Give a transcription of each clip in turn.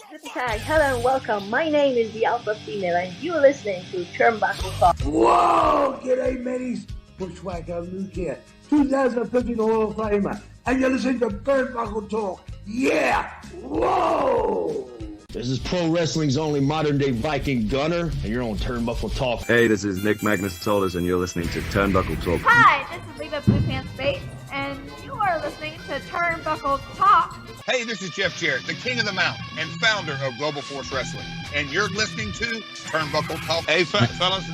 Hashtag hello and welcome. My name is the Alpha Female and you're listening to Turnbuckle Talk. Whoa! G'day, mateys. Bushwhacker Luke here, 2015 Hall of Famer, and you're listening to Turnbuckle Talk. Yeah! Whoa! This is pro wrestling's only modern-day Viking Gunner, and you're on Turnbuckle Talk. Hey, this is Nick Magnus-Solis, and you're listening to Turnbuckle Talk. Hi, this is Leva Blue Pants Bates, and you are listening to Turnbuckle Talk. Hey, this is Jeff Jarrett, the king of the mountain and founder of Global Force Wrestling, and you're listening to Turnbuckle Talk. Hey, fellas,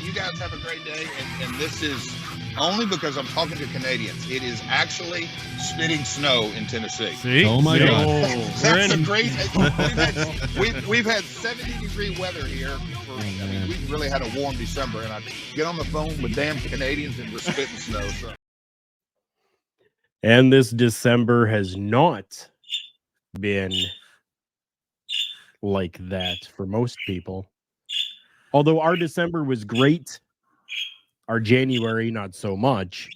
you guys have a great day, and this is only because I'm talking to Canadians. It is actually spitting snow in Tennessee. See? Oh my God! That's a great. We've had 70-degree weather here. We really had a warm December, and I get on the phone with damn Canadians and we're spitting snow. So. And this December has not been like that for most people. Although our December was great, our January not so much.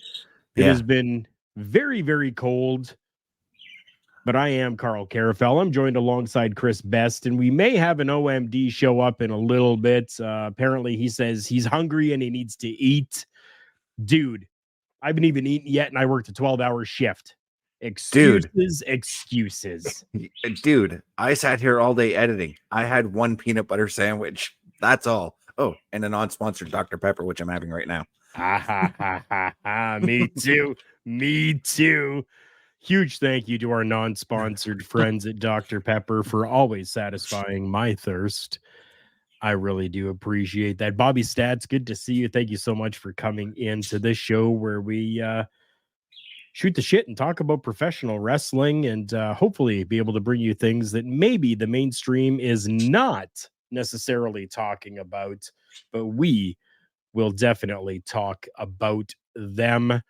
It has been very, very cold. But I am Carl Carafell. I'm joined alongside Chris Best, and we may have an OMD show up in a little bit. Apparently, he says he's hungry and he needs to eat. Dude, I haven't even eaten yet, and I worked a 12-hour shift. Excuses. Dude, I sat here all day editing. I had one peanut butter sandwich. That's all. Oh, and a non-sponsored Dr. Pepper, which I'm having right now. Me too. Me too. Huge thank you to our non-sponsored friends at Dr. Pepper for always satisfying my thirst. I really do appreciate that. Bobby Stats, good to see you. Thank you so much for coming into this show where we shoot the shit and talk about professional wrestling and hopefully be able to bring you things that maybe the mainstream is not necessarily talking about, but we will definitely talk about them.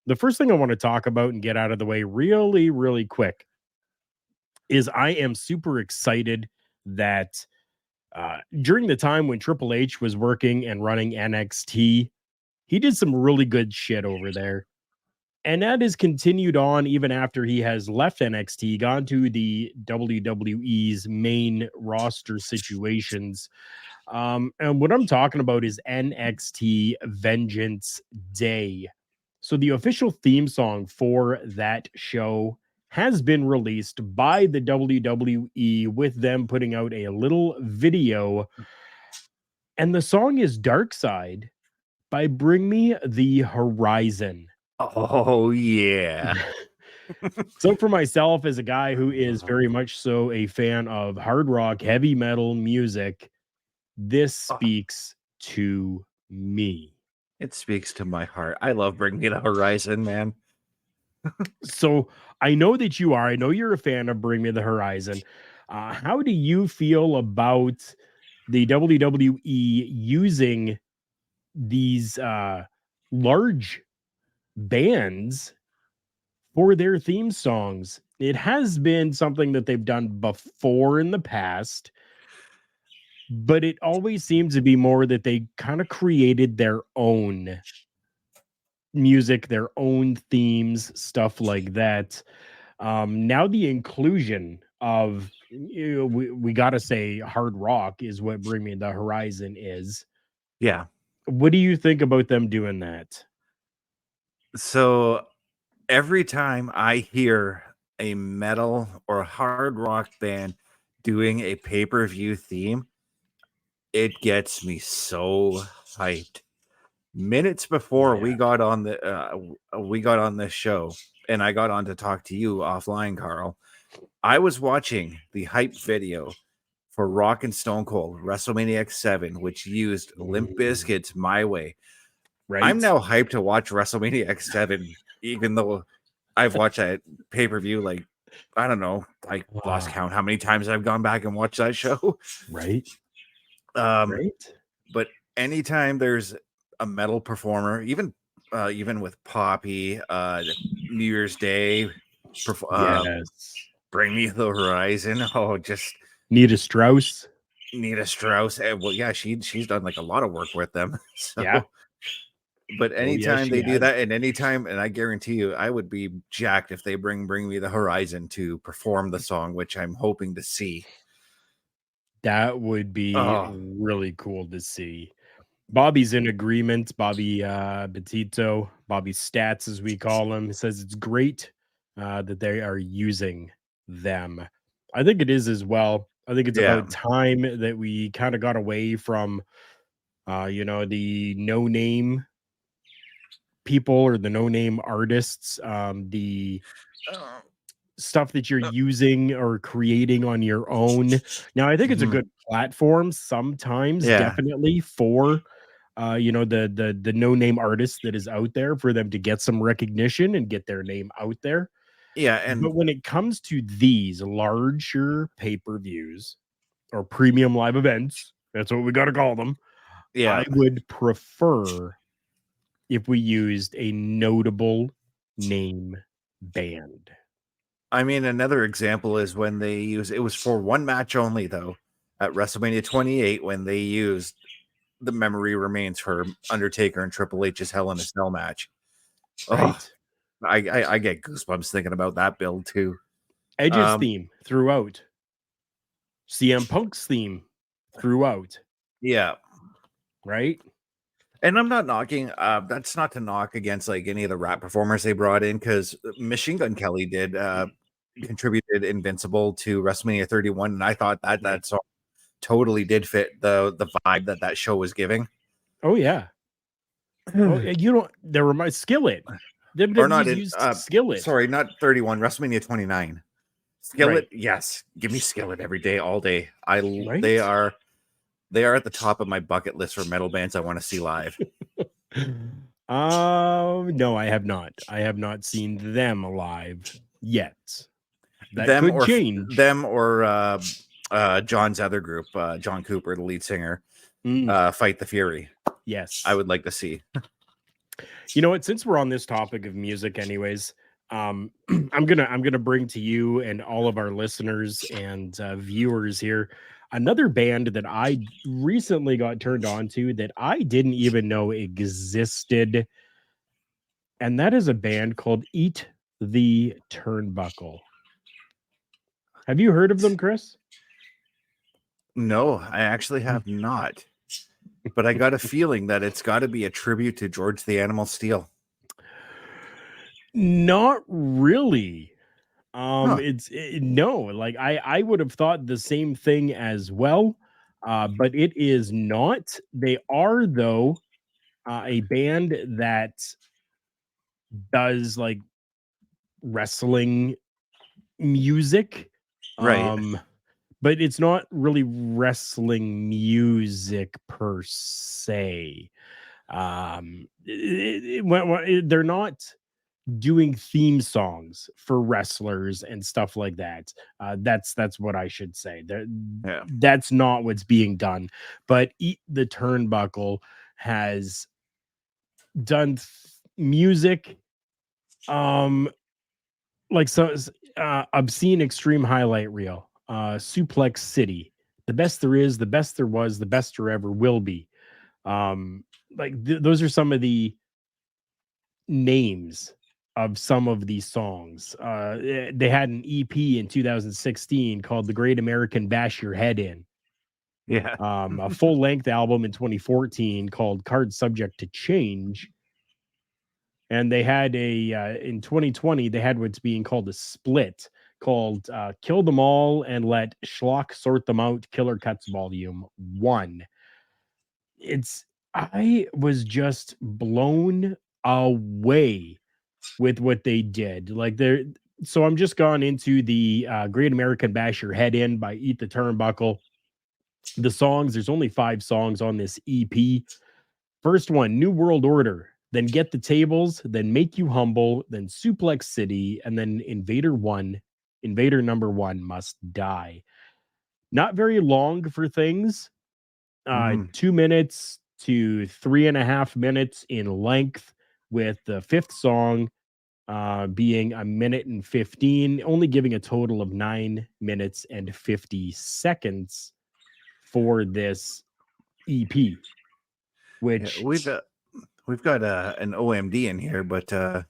The first thing I want to talk about and get out of the way really, really quick is I am super excited that during the time when Triple H was working and running NXT, he did some really good shit over there. And that has continued on even after he has left NXT, gone to the WWE's main roster situations. And what I'm talking about is NXT Vengeance Day. So the official theme song for that show has been released by the WWE with them putting out a little video. And the song is Dark Side by Bring Me the Horizon. Oh, yeah. So for myself, as a guy who is very much so a fan of hard rock, heavy metal music, this speaks to me. It speaks to my heart. I love Bring Me the Horizon, man. So I know that you are. I know you're a fan of Bring Me the Horizon. How do you feel about the WWE using these large bands for their theme songs? It has been something that they've done before in the past, but it always seems to be more that they kind of created their own music, their own themes, stuff like that. Now the inclusion of, we got to say hard rock is what Bring Me the Horizon is. Yeah. What do you think about them doing that? So every time I hear a metal or hard rock band doing a pay-per-view theme, it gets me so hyped. Minutes before we got on this show, and I got on to talk to you offline, Carl, I was watching the hype video for Rock and Stone Cold WrestleMania X7, which used Limp Bizkit's My Way. Right. I'm now hyped to watch WrestleMania X7, even though I've watched that pay-per-view like, I don't know, I lost count how many times I've gone back and watched that show. Right. But anytime there's a metal performer, even with Poppy, New Year's Day, Bring Me the Horizon. Oh, just Nita Strauss. Well, yeah, she's done like a lot of work with them. So. Yeah. But anytime they do that, and anytime, and I guarantee you, I would be jacked if they bring Me the Horizon to perform the song, which I'm hoping to see. That would be Oh, really cool to see. Bobby's in agreement. Bobby Petito, Bobby Stats, as we call him, says it's great that they are using them. I think it is as well. I think it's yeah. about time that we kind of got away from, the no name people or the no name artists, the stuff that you're using or creating on your own. Now, I think it's a Mhm. good platform sometimes, Yeah. definitely for the no name artist that is out there for them to get some recognition and get their name out there. Yeah. And But when it comes to these larger pay-per-views or premium live events, that's what we got to call them. yeah. I would prefer if we used a notable name band. I mean, another example is when they use it was for one match only, though, at WrestleMania 28, when they used the memory remains for Undertaker and Triple H's Hell in a Cell match. Oh, Right? I get goosebumps thinking about that build too. Edge's theme throughout. CM Punk's theme throughout. Yeah. Right? And I'm not knocking, that's not to knock against like any of the rap performers they brought in, because Machine Gun Kelly did contributed Invincible to WrestleMania 31, and I thought that song totally did fit the vibe that show was giving. Oh yeah. Oh, you don't. There were my Skillet. Or not WWE's in used Skillet. sorry, not 31, WrestleMania 29. Skillet, Right. yes, give me Skillet every day, all day. Right? They are at the top of my bucket list for metal bands I want to see live. No, I have not. I have not seen them live yet. That them could or change. them or John's other group, John Cooper, the lead singer, Fight the Fury. Yes. I would like to see. You know what? Since we're on this topic of music, anyways, I'm gonna bring to you and all of our listeners and viewers here another band that I recently got turned on to that I didn't even know existed, and that is a band called Eat the Turnbuckle. Have you heard of them, Chris? No, I actually have not. But I got a feeling that it's got to be a tribute to George the Animal Steel. Not really. Huh. No, like I would have thought the same thing as well, but it is not. They are though a band that does like wrestling music, Right. but it's not really wrestling music per se. They're not doing theme songs for wrestlers and stuff like that. That's what I should say. Yeah. That's not what's being done. But Eat the Turnbuckle has done music, like obscene extreme highlight reel, Suplex City, the best there is, the best there was, the best there ever will be. Those are some of the names of some of these songs. They had an EP in 2016 called The Great American Bash Your Head In. Yeah. A full-length album in 2014 called Card Subject to Change. And they had in 2020, they had what's being called a split called Kill Them All and Let Schlock Sort Them Out, Killer Cuts Volume 1. I was just blown away with what they did. So I'm just gone into the Great American Bash Your Head In by Eat the Turnbuckle. The songs, there's only 5 songs on this EP. First one, New World Order, then Get the Tables, then Make You Humble, then Suplex City, and then Invader number 1 Must Die. Not very long for things. 2 minutes to 3.5 minutes in length, with the 5th song being 1:15, only giving a total of 9 minutes and 50 seconds for this EP. Which we've got an OMD in here, but I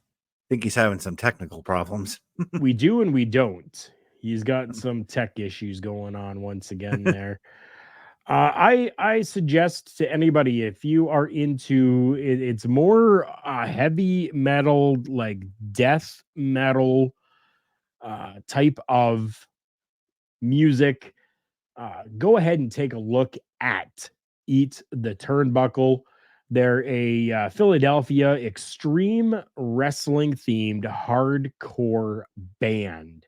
think he's having some technical problems. we do and we don't. He's got some tech issues going on once again there. I suggest to anybody, if you are into it, it's more heavy metal, like death metal type of music. Go ahead and take a look at Eat the Turnbuckle. They're a Philadelphia extreme wrestling themed hardcore band,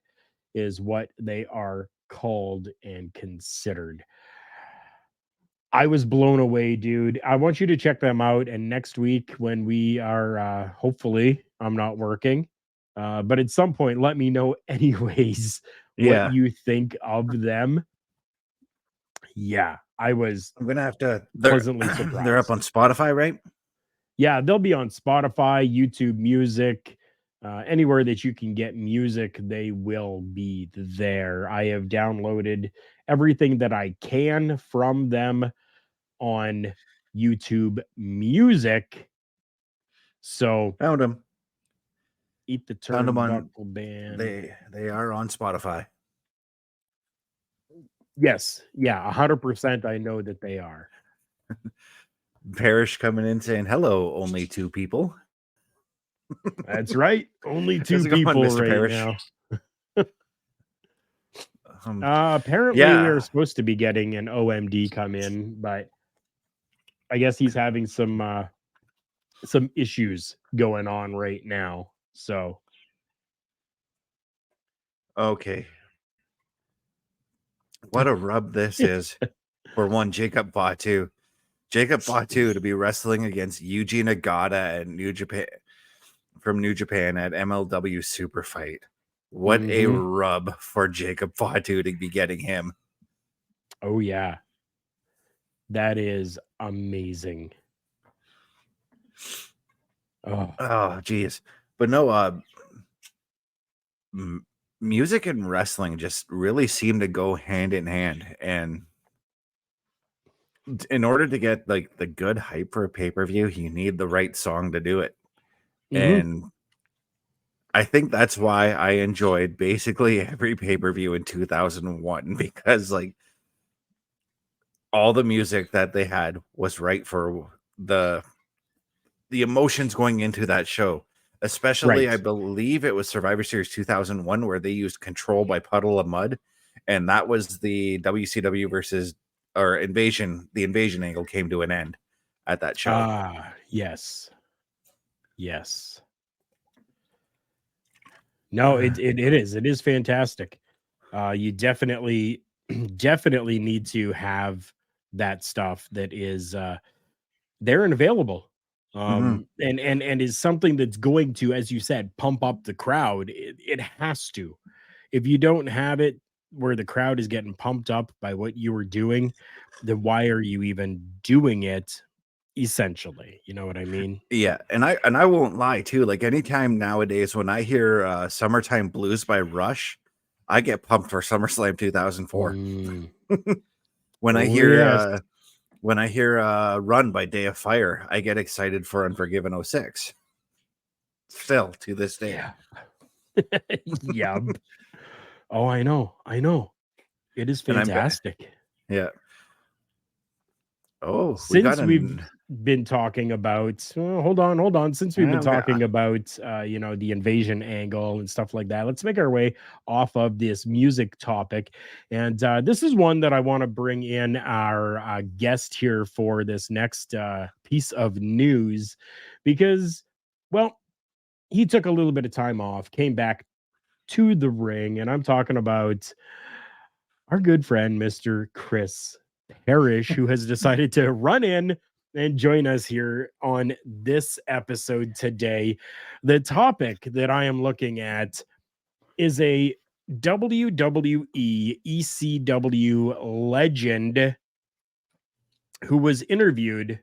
is what they are called and considered. I was blown away, dude. I want you to check them out. And next week, when we are, hopefully, I'm not working, but at some point, let me know, anyways, what Yeah. you think of them. Yeah, I was I'm gonna have to. pleasantly surprised. They're up on Spotify, right? Yeah, they'll be on Spotify, YouTube Music, anywhere that you can get music, they will be there. I have downloaded everything that I can from them on YouTube Music. So Found them. Eat the Found them on. Turnbuckle Band. They are on Spotify. Yes, yeah, 100%. I know that they are. Parrish coming in saying hello. Only 2 people. That's right. Only 2 How's it going, people Mr. right Parrish? now. Apparently, yeah. we are supposed to be getting an OMD come in, but I guess he's having some issues going on right now. So Okay. What a rub this is for one Jacob Fatu. Jacob Fatu to be wrestling against Yuji Nagata and New Japan from New Japan at MLW Super Fight. What a rub for Jacob Fatu to be getting him. Oh yeah. That is amazing. Oh geez. But no, music and wrestling just really seem to go hand in hand, and in order to get like the good hype for a pay-per-view, you need the right song to do it. And I think that's why I enjoyed basically every pay-per-view in 2001, because like all the music that they had was right for the emotions going into that show. Especially, I believe it was Survivor Series 2001 where they used Control by Puddle of Mud, and that was the WCW versus or Invasion. The Invasion angle came to an end at that show. Yes. No, it is fantastic. You definitely need to have that stuff that is there and available. And is something that's going to, as you said, pump up the crowd. It has to. If you don't have it where the crowd is getting pumped up by what you were doing, then why are you even doing it? Essentially, you know what I mean? Yeah, and I won't lie too. Like anytime nowadays when I hear "Summertime Blues" by Rush, I get pumped for SummerSlam 2004. When I hear "Run" by Day of Fire, I get excited for Unforgiven 06. Still to this day. Yeah. Oh, I know. It is fantastic. Yeah. Oh, since we've been talking about hold on. Since we've been talking about the invasion angle and stuff like that, let's make our way off of this music topic. And this is one that I want to bring in our guest here for this next piece of news, because, well, he took a little bit of time off, came back to the ring, and I'm talking about our good friend, Mr. Chris Parrish, who has decided to run in and join us here on this episode today. The topic that I am looking at is a WWE ECW legend who was interviewed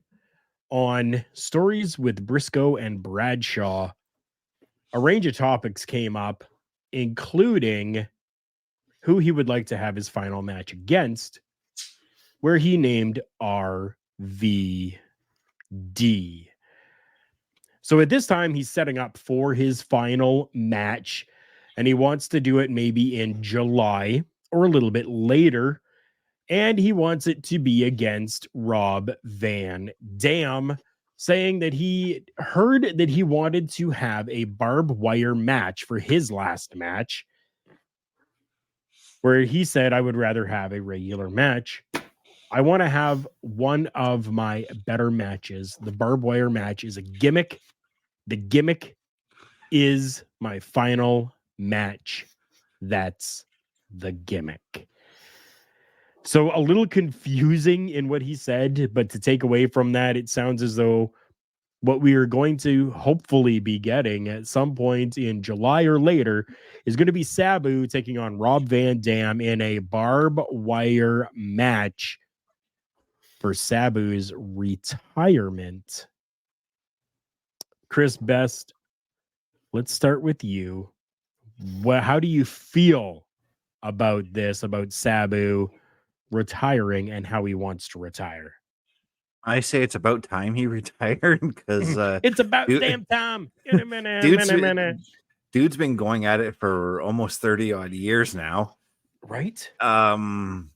on Stories with Briscoe and Bradshaw. A range of topics came up, including who he would like to have his final match against, where he named RVD. So at this time, he's setting up for his final match and he wants to do it maybe in July or a little bit later. And he wants it to be against Rob Van Dam, saying that he heard that he wanted to have a barbed wire match for his last match, where he said, I would rather have a regular match. I want to have one of my better matches. The barbed wire match is a gimmick. The gimmick is my final match. That's the gimmick. So a little confusing in what he said, but to take away from that, it sounds as though what we are going to hopefully be getting at some point in July or later is going to be Sabu taking on Rob Van Dam in a barbed wire match for Sabu's retirement. Chris Best, let's start with you. How do you feel about this, about Sabu retiring and how he wants to retire? I say it's about time he retired because it's about damn time. In a minute. Dude's been going at it for almost 30 odd years now. Right. And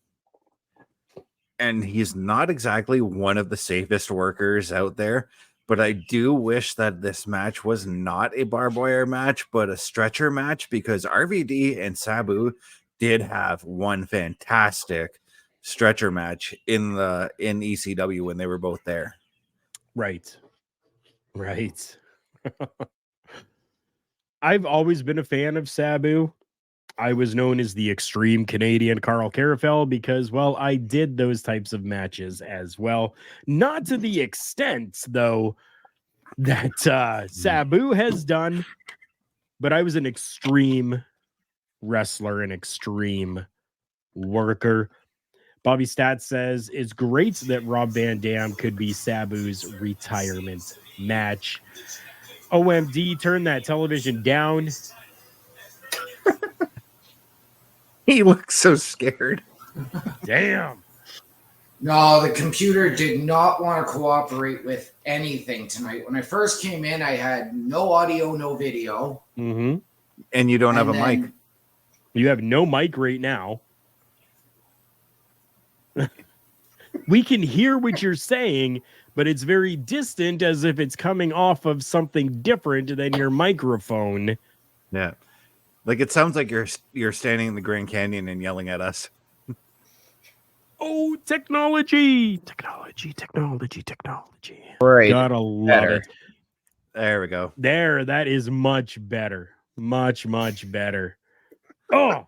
he's not exactly one of the safest workers out there, but I do wish that this match was not a barbed wire match, but a stretcher match, because RVD and Sabu did have one fantastic stretcher match in ECW when they were both there. Right. I've always been a fan of Sabu. I was known as the extreme Canadian Carl Carafel because, well, I did those types of matches as well. Not to the extent, though, that Sabu has done, but I was an extreme wrestler, an extreme worker. Bobby Stats says it's great that Rob Van Dam could be Sabu's retirement match. OMD, turn that television down. He looks so scared. Damn. No, the computer did not want to cooperate with anything tonight. When I first came in, I had no audio, no video. Mm-hmm. And you don't have a mic. You have no mic right now. We can hear what you're saying, but it's very distant, as if it's coming off of something different than your microphone. Yeah. Like it sounds like you're standing in the Grand Canyon and yelling at us. Oh, technology. Right. Gotta love it. There we go. That is much better. Much better. Oh,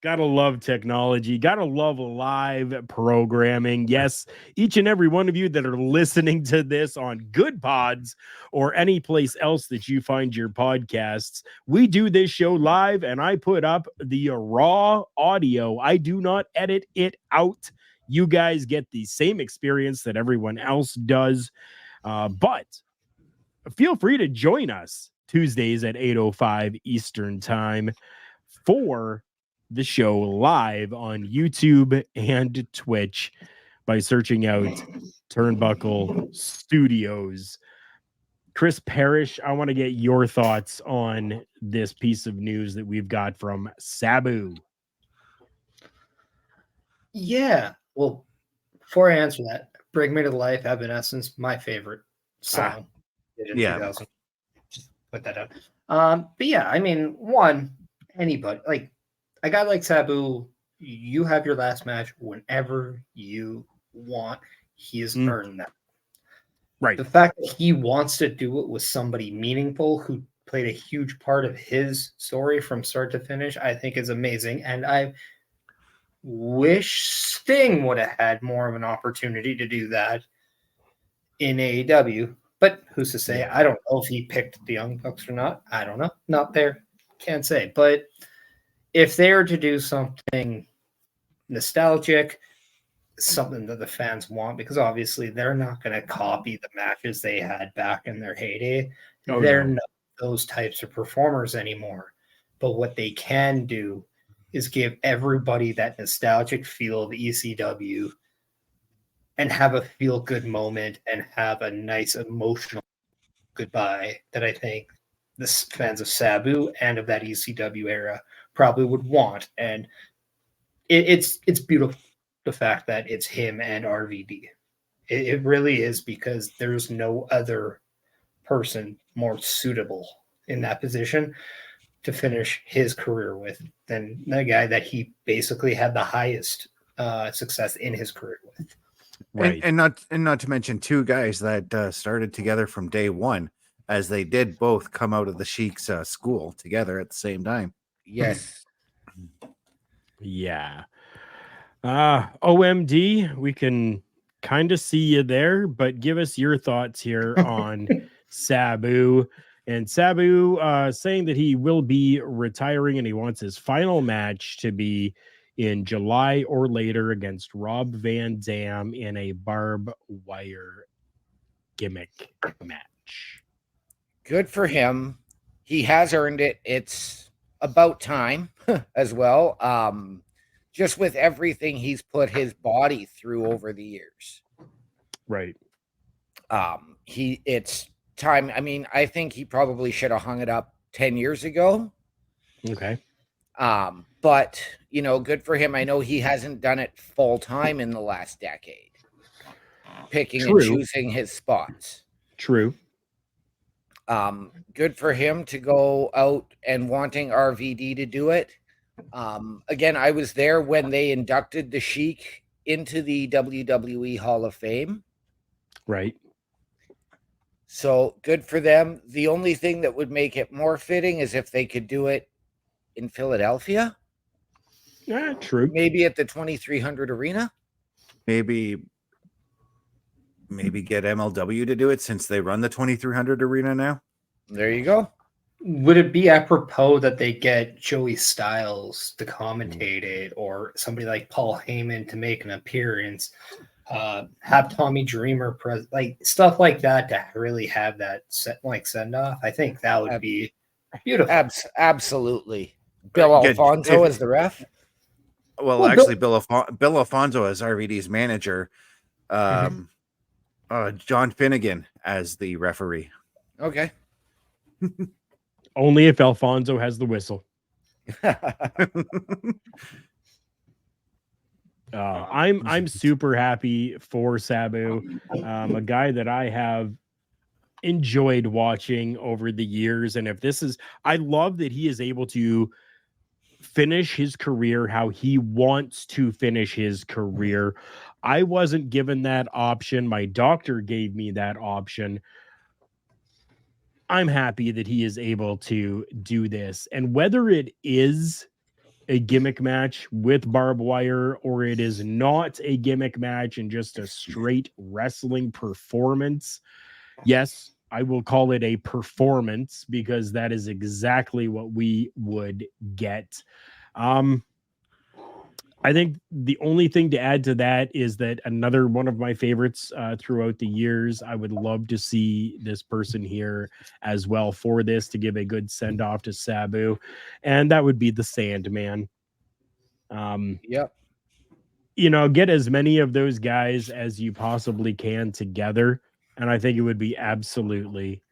gotta love technology. Gotta love live programming. Yes, each and every one of you that are listening to this on Good Pods or any place else that you find your podcasts, we do this show live and I put up the raw audio. I do not edit it out. You guys get the same experience that everyone else does. But feel free to join us Tuesdays at 8:05 Eastern Time for the show live on YouTube and Twitch by searching out Turnbuckle Studios. Chris Parrish, I want to get your thoughts on this piece of news that we've got from Sabu. Yeah. Well, before I answer that, Bring Me to Life, Evanescence, my favorite song. Yeah. 2000. Just put that out. But yeah, I mean, anybody, like a guy like Sabu, you have your last match whenever you want. He has earned that. Right. The fact that he wants to do it with somebody meaningful who played a huge part of his story from start to finish, I think is amazing. And I wish Sting would have had more of an opportunity to do that in AEW. But who's to say? I don't know if he picked the Young Bucks or not. I don't know. Not there. Can't say. But if they were to do something nostalgic, something that the fans want, because obviously they're not going to copy the matches they had back in their heyday. They're not those types of performers anymore. But what they can do is give everybody that nostalgic feel of ECW and have a feel-good moment and have a nice emotional goodbye that I think the fans of Sabu and of that ECW era probably would want. And it's beautiful, the fact that it's him and RVD. It really is, because there's no other person more suitable in that position to finish his career with than the guy that he basically had the highest success in his career with. Right. And not to mention two guys that started together from day one, as they did both come out of the Sheik's school together at the same time. Yes. Yeah. OMD, we can kind of see you there, but give us your thoughts here on Sabu. And Sabu saying that he will be retiring and he wants his final match to be in July or later against Rob Van Dam in a barbed wire gimmick match. Good for him. He has earned it. It's about time as well. Just with everything he's put his body through over the years. Right. It's time. I mean, I think he probably should have hung it up 10 years ago. Okay. But, you know, good for him. I know he hasn't done it full time in the last decade. Picking and choosing his spots. True. Good for him to go out and wanting RVD to do it. Again, I was there when they inducted the Sheik into the WWE Hall of Fame. Right. So good for them. The only thing that would make it more fitting is if they could do it in Philadelphia. Yeah, true. Maybe at the 2300 Arena. Maybe get MLW to do it, since they run the 2300 Arena now. There you go. Would it be apropos that they get Joey Styles to commentate it, or somebody like Paul Heyman to make an appearance? Have Tommy Dreamer like stuff like that to really have that send off. I think that would be beautiful. Absolutely. Bill Alfonso as the ref. Well, actually, Bill Alfonso as RVD's manager. John Finnegan as the referee. Okay. Only if Alfonso has the whistle. I'm super happy for Sabu, a guy that I have enjoyed watching over the years. And if this is, I love that he is able to finish his career how he wants to finish his career. I wasn't given that option. My doctor gave me that option. I'm happy that he is able to do this. And whether it is a gimmick match with barbed wire or it is not a gimmick match and just a straight wrestling performance, yes, I will call it a performance, because that is exactly what we would get. I think the only thing to add to that is that another one of my favorites throughout the years, I would love to see this person here as well for this, to give a good send off to Sabu. And that would be the Sandman. Yep. You know, get as many of those guys as you possibly can together. And I think it would be absolutely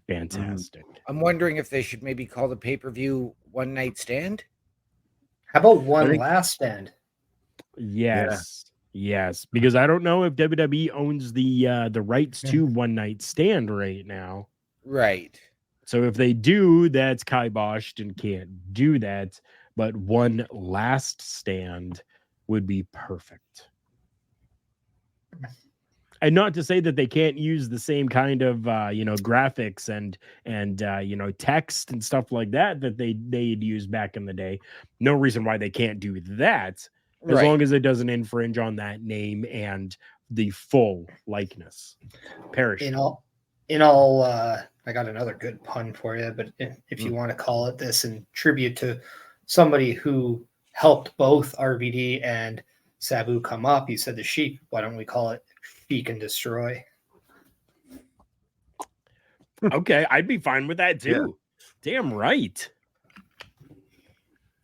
fantastic. I'm wondering if they should maybe call the pay-per-view One Night Stand. How about One Last Stand? Yes. Yeah. Yes. Because I don't know if WWE owns the rights to One Night Stand right now. Right. So if they do, that's kiboshed and can't do that. But One Last Stand would be perfect. And not to say that they can't use the same kind of graphics and text and stuff like that they'd use back in the day. No reason why they can't do that, as long as it doesn't infringe on that name and the full likeness. Perish. In all, I got another good pun for you, but if you want to call it this in tribute to somebody who helped both RVD and Sabu come up, you said the Sheik. Why don't we call it Sheik and Destroy? Okay, I'd be fine with that too. Yeah. Damn right.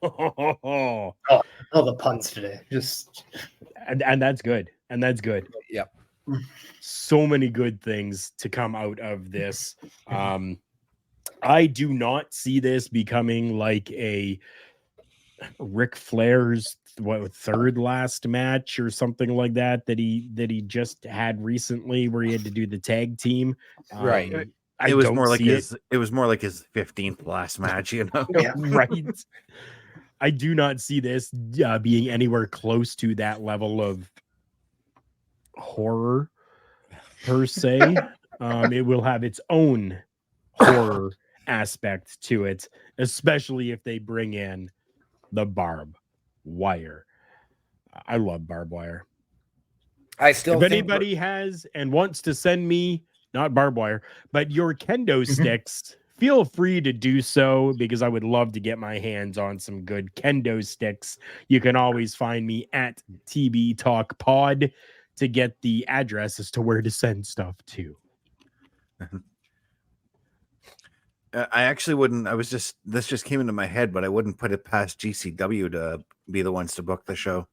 Oh, the puns today. And that's good. And that's good. Yep. So many good things to come out of this. I do not see this becoming like a Ric Flair's third last match or something like that he just had recently, where he had to do the tag team. Right. It was more like his 15th last match, you know. Yeah. Right. I do not see this being anywhere close to that level of horror per se. It will have its own horror aspect to it, especially if they bring in the barbed wire. I love barbed wire. I still If think anybody has and wants to send me, not barbed wire, but your kendo sticks, feel free to do so, because I would love to get my hands on some good kendo sticks. You can always find me at TB Talk Pod to get the address as to where to send stuff to. I actually wouldn't. This just came into my head, but I wouldn't put it past GCW to be the ones to book the show.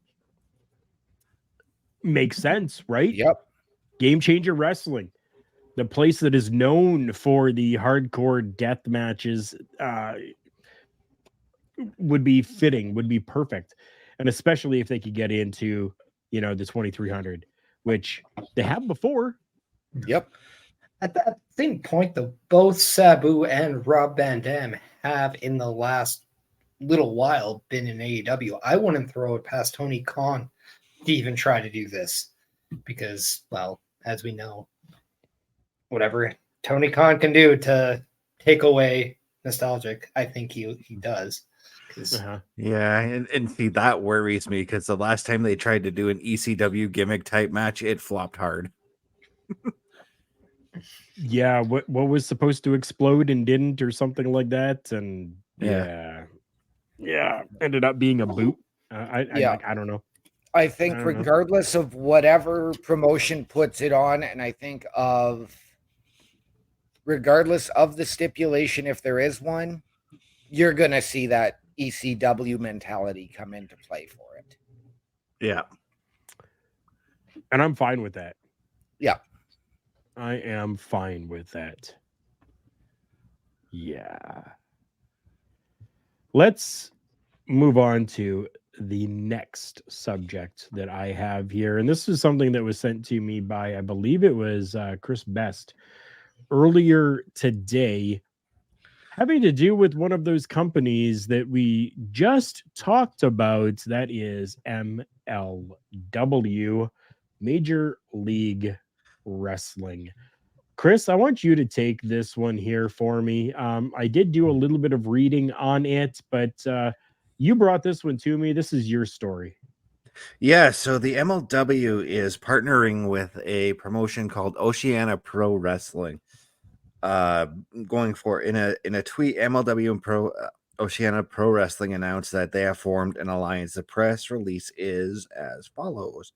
Makes sense, right? Yep. Game Changer Wrestling, the place that is known for the hardcore death matches, would be fitting, would be perfect. And especially if they could get into, the 2300, which they have before. Yep. At that same point, though, both Sabu and Rob Van Dam have in the last little while been in AEW. I wouldn't throw it past Tony Khan to even try to do this, because, well, as we know, whatever Tony Khan can do to take away nostalgic, I think he does. Yeah, and see, that worries me, because the last time they tried to do an ECW gimmick type match, it flopped hard. Yeah, what was supposed to explode and didn't, or something like that, and yeah, ended up being a boot. I don't know. I think regardless of whatever promotion puts it on, and I think regardless of the stipulation, if there is one, you're gonna see that ECW mentality come into play for it. Yeah, and I'm fine with that. Yeah. I am fine with that. Yeah. Let's move on to the next subject that I have here. And this is something that was sent to me by, I believe it was Chris Best earlier today, having to do with one of those companies that we just talked about. That is MLW, Major League Wrestling. Chris, I want you to take this one here for me. I did do a little bit of reading on it, but you brought this one to me. This is your story. Yeah, so the MLW is partnering with a promotion called Oceania Pro Wrestling. Going for in a tweet, MLW and Oceania Pro Wrestling announced that they have formed an alliance. The press release is as follows.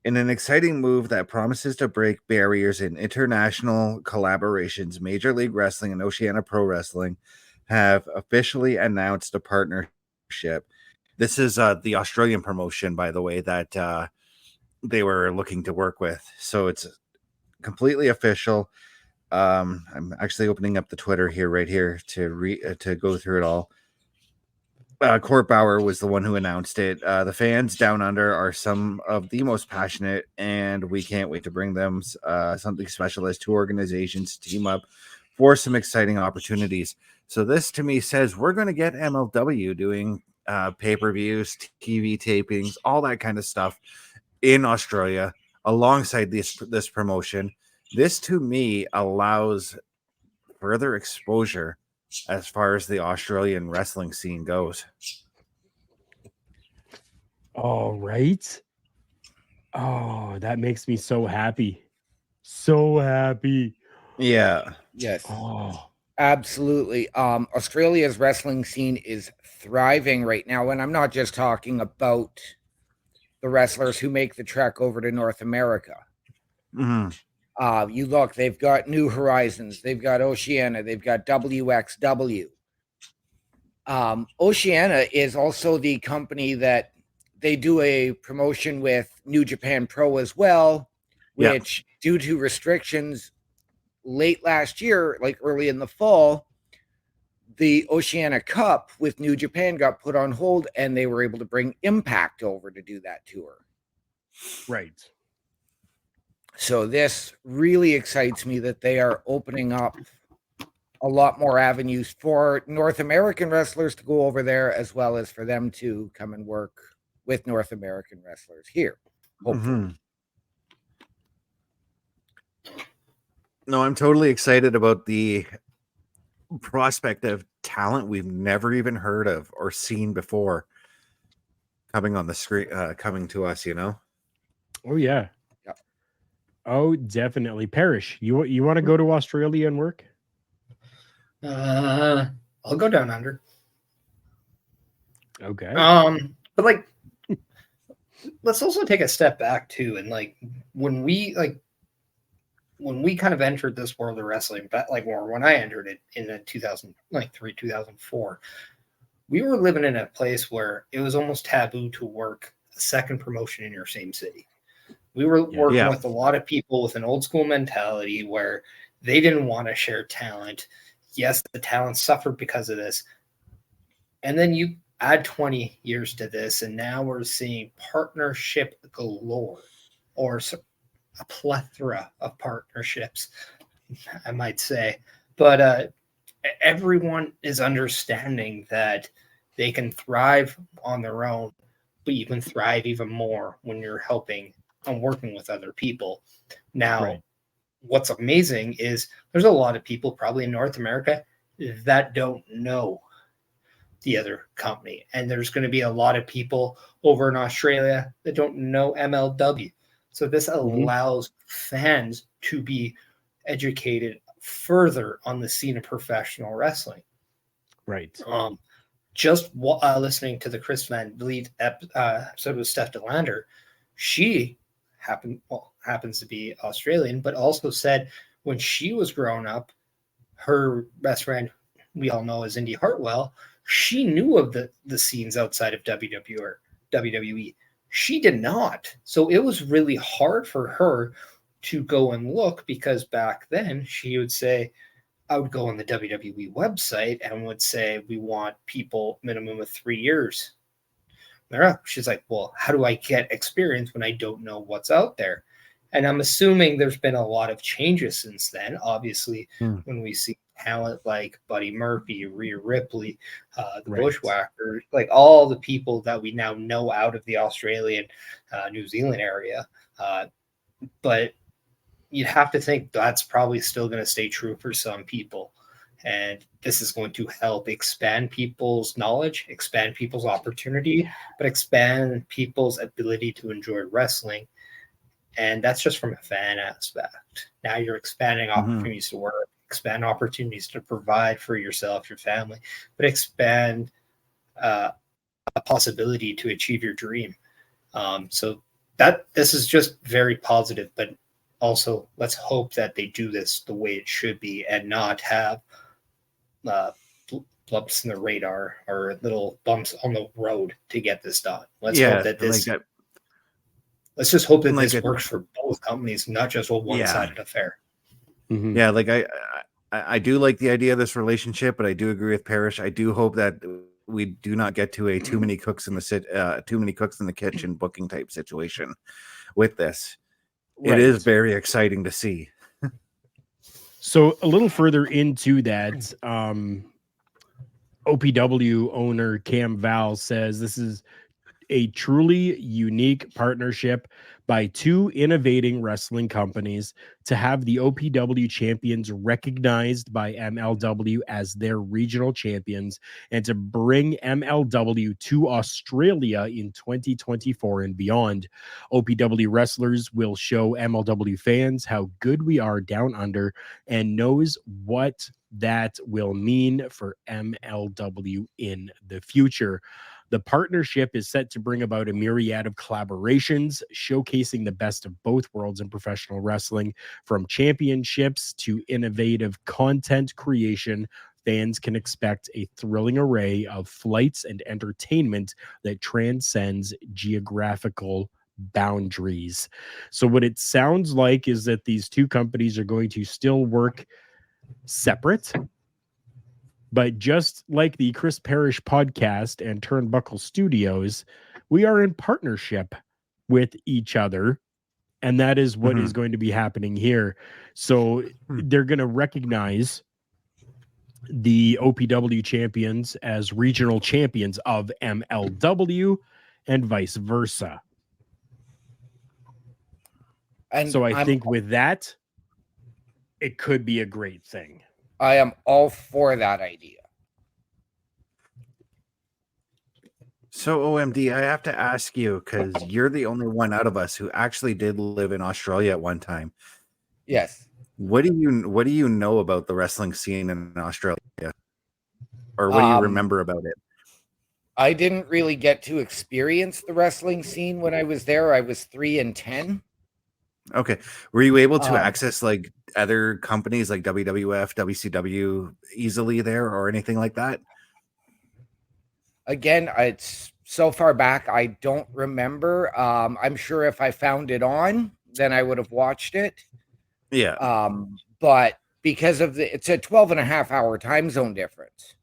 In an exciting move that promises to break barriers in international collaborations, Major League Wrestling and Oceania Pro Wrestling have officially announced a partnership. This is the Australian promotion, by the way, that they were looking to work with. So it's completely official. I'm actually opening up the Twitter right here to go through it all. Court Bauer was the one who announced it. The fans down under are some of the most passionate, and we can't wait to bring them something special as two organizations team up for some exciting opportunities. So this to me says we're going to get MLW doing pay-per-views, TV tapings, all that kind of stuff in Australia alongside this promotion. This to me allows further exposure as far as the Australian wrestling scene goes. All right. Oh, that makes me so happy. So happy. Yeah. Yes. Oh. Absolutely. Australia's wrestling scene is thriving right now, and I'm not just talking about the wrestlers who make the trek over to North America. Mm-hmm. You look, they've got New Horizons, they've got Oceania, they've got WXW. Oceania is also the company that they do a promotion with New Japan Pro as well, which due to restrictions late last year, like early in the fall, the Oceania Cup with New Japan got put on hold, and they were able to bring Impact over to do that tour. Right. So this really excites me that they are opening up a lot more avenues for North American wrestlers to go over there, as well as for them to come and work with North American wrestlers here, hopefully. No, I'm totally excited about the prospect of talent we've never even heard of or seen before coming on the screen, coming to us, you know? Oh, yeah. Yep. Oh, definitely. Parrish, you want to go to Australia and work? I'll go down under. Okay. But like, let's also take a step back too, and like when we kind of entered this world of wrestling, but like when I entered it in 2003, 2004, we were living in a place where it was almost taboo to work a second promotion in your same city. We were working with a lot of people with an old school mentality where they didn't want to share talent. Yes, the talent suffered because of this. And then you add 20 years to this, and now we're seeing partnership galore, or a plethora of partnerships, I might say. But everyone is understanding that they can thrive on their own, but you can thrive even more when you're helping and working with other people. Now, what's amazing is there's a lot of people probably in North America that don't know the other company. And there's going to be a lot of people over in Australia that don't know MLW. So this allows fans to be educated further on the scene of professional wrestling. Right. Just listening to the Chris Van Vliet episode with Steph DeLander, she happens to be Australian, but also said when she was growing up, her best friend, we all know, is Indy Hartwell. She knew of the scenes outside of WWE. She did not. So it was really hard for her to go and look, because back then she would say, I would go on the WWE website and would say, we want people minimum of 3 years. She's like, well, how do I get experience when I don't know what's out there? And I'm assuming there's been a lot of changes since then. Obviously, when we see talent like Buddy Murphy, Rhea Ripley, the Bushwhackers, like all the people that we now know out of the Australian, New Zealand area. But you'd have to think that's probably still going to stay true for some people. And this is going to help expand people's knowledge, expand people's opportunity, but expand people's ability to enjoy wrestling. And that's just from a fan aspect. Now you're expanding opportunities to work, expand opportunities to provide for yourself, your family, but expand a possibility to achieve your dream. So this is just very positive, but also let's hope that they do this the way it should be and not have bumps in the radar or little bumps on the road to get this done. Let's hope that this. Let's just hope that this works for both companies, not just a one-sided affair. Yeah, like I do like the idea of this relationship, but I do agree with Parrish. I do hope that we do not get to a too many cooks in the kitchen booking type situation with this. It is very exciting to see. So a little further into that, OPW owner Cam Val says this is a truly unique partnership by two innovating wrestling companies to have the OPW champions recognized by MLW as their regional champions and to bring MLW to Australia in 2024 and beyond. OPW wrestlers will show MLW fans how good we are down under and knows what that will mean for MLW in the future. The partnership is set to bring about a myriad of collaborations, showcasing the best of both worlds in professional wrestling. From championships to innovative content creation, fans can expect a thrilling array of flights and entertainment that transcends geographical boundaries. So what it sounds like is that these two companies are going to still work separate, But just like the Chris Parrish podcast and Turnbuckle Studios, we are in partnership with each other. And that is what is going to be happening here. So they're going to recognize the OPW champions as regional champions of MLW and vice versa. And so I think with that, it could be a great thing. I am all for that idea. So, OMD, I have to ask you, because you're the only one out of us who actually did live in Australia at one time. Yes. What do you know about the wrestling scene in Australia? Or what do you remember about it? I didn't really get to experience the wrestling scene when I was there. I was 3 and 10. Okay. Were you able to access like other companies like WWF, WCW easily there or anything like that? Again, it's so far back, I don't remember. I'm sure if I found it on, then I would have watched it. Yeah. But because of it's a 12.5-hour time zone difference.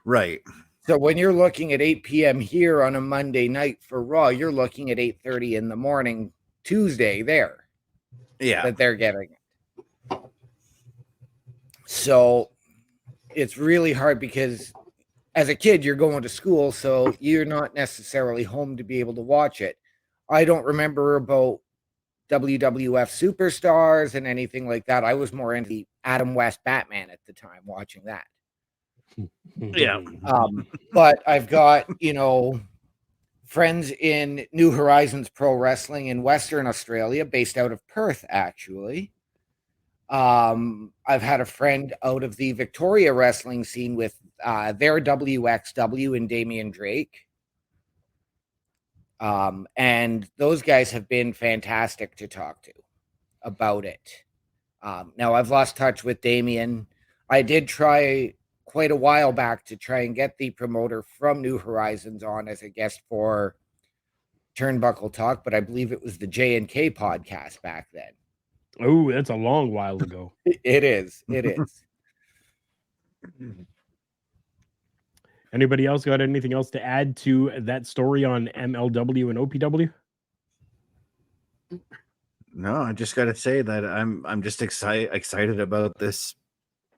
Right. So when you're looking at 8 p.m. here on a Monday night for Raw, you're looking at 8:30 in the morning Tuesday there. Yeah. That they're getting it. So it's really hard because as a kid, you're going to school, so you're not necessarily home to be able to watch it. I don't remember about WWF Superstars and anything like that. I was more into the Adam West Batman at the time, watching that. Yeah. But I've got, friends in New Horizons Pro Wrestling in Western Australia, based out of Perth, actually. I've had a friend out of the Victoria wrestling scene with their WXW and Damian Drake. And those guys have been fantastic to talk to about it. Now I've lost touch with Damian. I did try quite a while back to try and get the promoter from New Horizons on as a guest for Turnbuckle Talk, but I believe it was the J&K podcast back then. Oh, that's a long while ago. It is. It is. Anybody else got anything else to add to that story on MLW and OPW? No, I just got to say that I'm just excited about this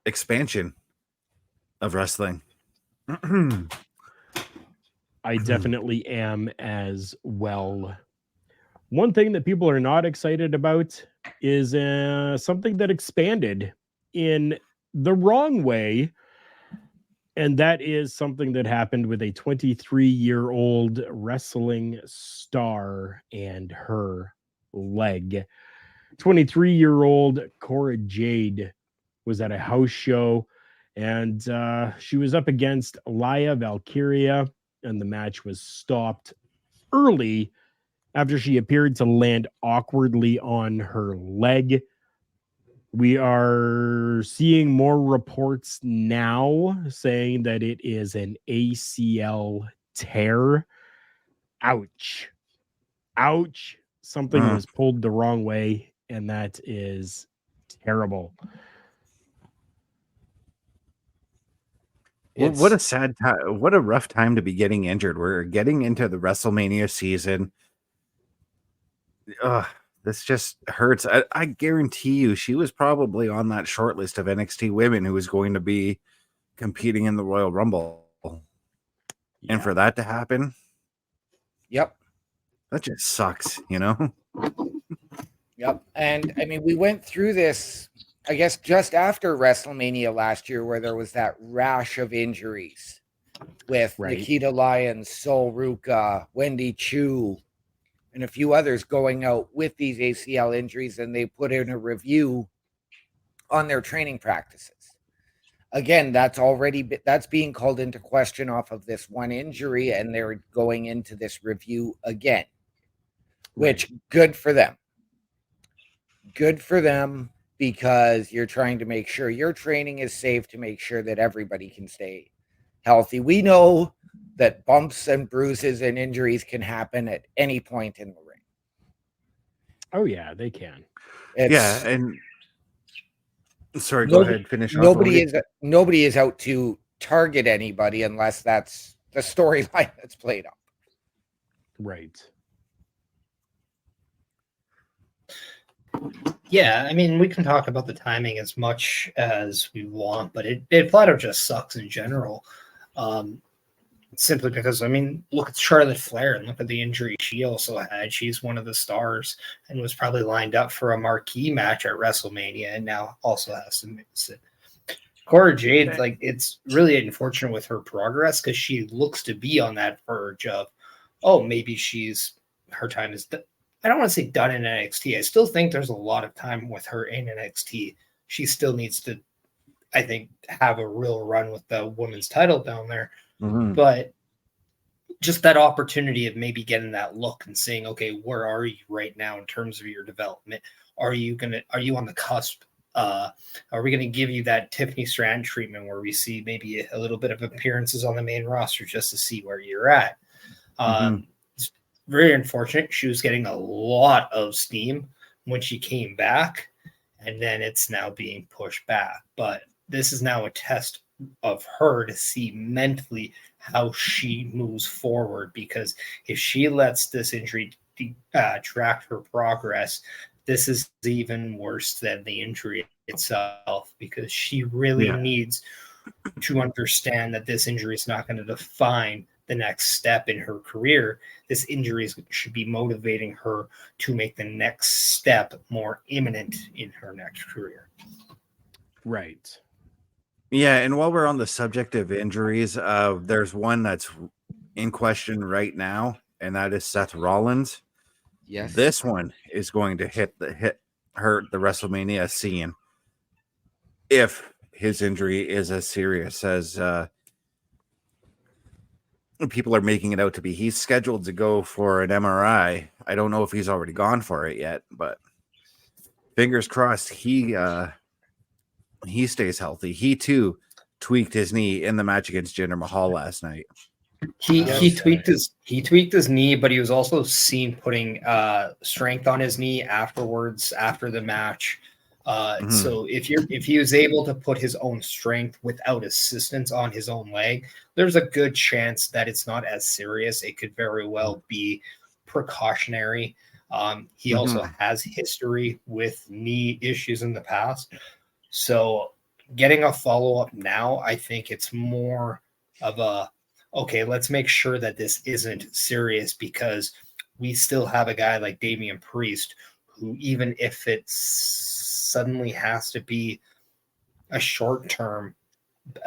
expansion of wrestling. I definitely am as well. One thing that people are not excited about is something that expanded in the wrong way. And that is something that happened with a 23-year-old wrestling star and her leg. 23-year-old Cora Jade was at a house show, and she was up against Laya Valkyria, and the match was stopped early after she appeared to land awkwardly on her leg. We are seeing more reports now saying that it is an ACL tear. Ouch. Ouch. Something was pulled the wrong way, and that is terrible. What a sad time. What a rough time to be getting injured. We're getting into the WrestleMania season. This just hurts. I guarantee you she was probably on that short list of NXT women who was going to be competing in the Royal Rumble. Yeah. And for that to happen, yep, that just sucks, Yep. And I mean, we went through this, I guess, just after WrestleMania last year, where there was that rash of injuries with Nikita Lyons, Sol Ruka, Wendy Chu, and a few others going out with these ACL injuries, and they put in a review on their training practices. Again, that's being called into question off of this one injury, and they're going into this review again, which good for them. Good for them, because you're trying to make sure your training is safe to make sure that everybody can stay healthy. We know that bumps and bruises and injuries can happen at any point in the ring. Oh yeah, they can. And sorry, go ahead, finish off. Nobody is out to target anybody unless that's the storyline that's played out. Right. Yeah, I mean, we can talk about the timing as much as we want, but it flat out just sucks in general. Simply because, I mean, look at Charlotte Flair and look at the injury she also had. She's one of the stars and was probably lined up for a marquee match at WrestleMania and now also has to miss it. Cora Jade, like, it's really unfortunate with her progress because she looks to be on that verge of, oh, maybe her time is done. I don't want to say done in NXT. I still think there's a lot of time with her in NXT. She still needs to, I think, have a real run with the women's title down there. Mm-hmm. But just that opportunity of maybe getting that look and saying, okay, where are you right now in terms of your development? Are you on the cusp? Are we going to give you that Tiffany Strand treatment where we see maybe a little bit of appearances on the main roster just to see where you're at? It's very unfortunate. She was getting a lot of steam when she came back, and then it's now being pushed back. But this is now a test of her to see mentally how she moves forward, because if she lets this injury track her progress, this is even worse than the injury itself, because she really needs to understand that this injury is not going to define the next step in her career. This injury should be motivating her to make the next step more imminent in her next career. Right. Yeah, and while we're on the subject of injuries, there's one that's in question right now, and that is Seth Rollins. Yes. This one is going to hurt the WrestleMania scene if his injury is as serious as people are making it out to be. He's scheduled to go for an MRI. I don't know if he's already gone for it yet, but fingers crossed he stays healthy. He too tweaked his knee in the match against Jinder Mahal last night. He tweaked his knee, but he was also seen putting strength on his knee afterwards after the match. So if he was able to put his own strength without assistance on his own leg, there's a good chance that it's not as serious. It could very well be precautionary. He also has history with knee issues in the past. So getting a follow-up now, I think it's more of a, okay, let's make sure that this isn't serious, because we still have a guy like Damian Priest who, even if it suddenly has to be a short-term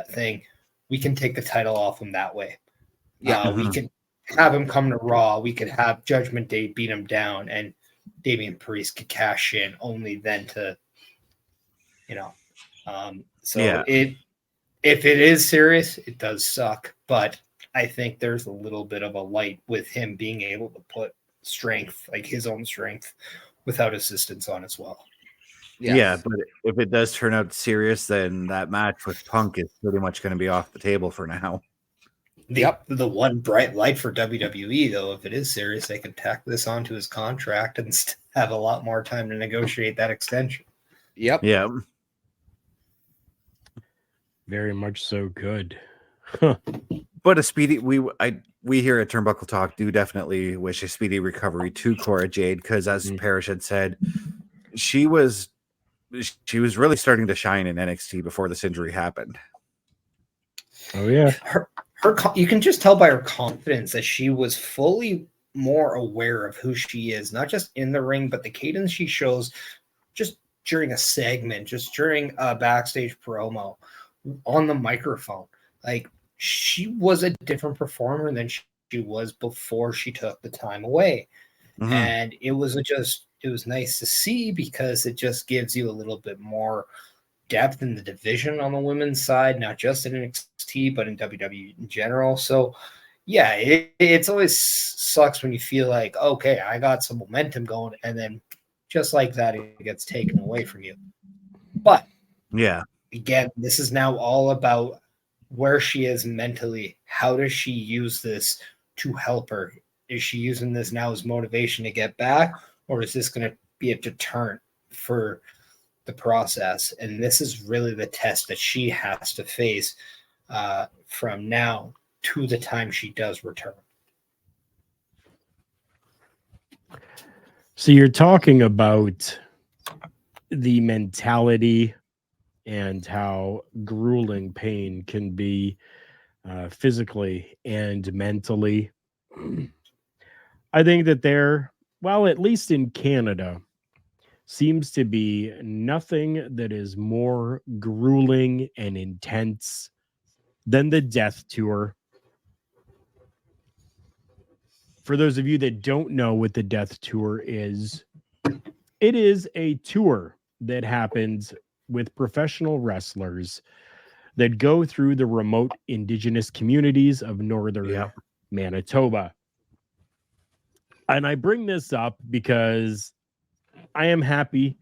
thing, we can take the title off him that way. We can have him come to Raw. We could have Judgment Day beat him down, and Damian Priest could cash in only then to, if it is serious, it does suck, but I think there's a little bit of a light with him being able to put strength, like his own strength, without assistance on as well. Yes. Yeah, but if it does turn out serious, then that match with Punk is pretty much going to be off the table for now. The one bright light for WWE, though, if it is serious, they can tack this onto his contract and have a lot more time to negotiate that extension. Yep. Yeah. Very much so good. But a speedy, we here at Turnbuckle Talk do definitely wish a speedy recovery to Cora Jade, because as Parrish had said, she was really starting to shine in NXT before this injury happened. Oh yeah. You can just tell by her confidence that she was fully more aware of who she is, not just in the ring, but the cadence she shows just during a segment, just during a backstage promo, on the microphone. Like, she was a different performer than she was before she took the time away. And it was nice to see, because it just gives you a little bit more depth in the division on the women's side, not just in NXT, but in WWE in general. So yeah, it's always sucks when you feel like, okay, I got some momentum going, and then just like that, it gets taken away from you. But yeah, again, this is now all about where she is mentally. How does she use this to help her? Is she using this now as motivation to get back, or is this going to be a deterrent for the process? And this is really the test that she has to face. from now to the time she does return. So you're talking about the mentality and how grueling pain can be physically and mentally. I think that at least in Canada, seems to be nothing that is more grueling and intense than the Death Tour. For those of you that don't know what the Death Tour is, it is a tour that happens with professional wrestlers that go through the remote indigenous communities of northern Manitoba. And I bring this up because I am happy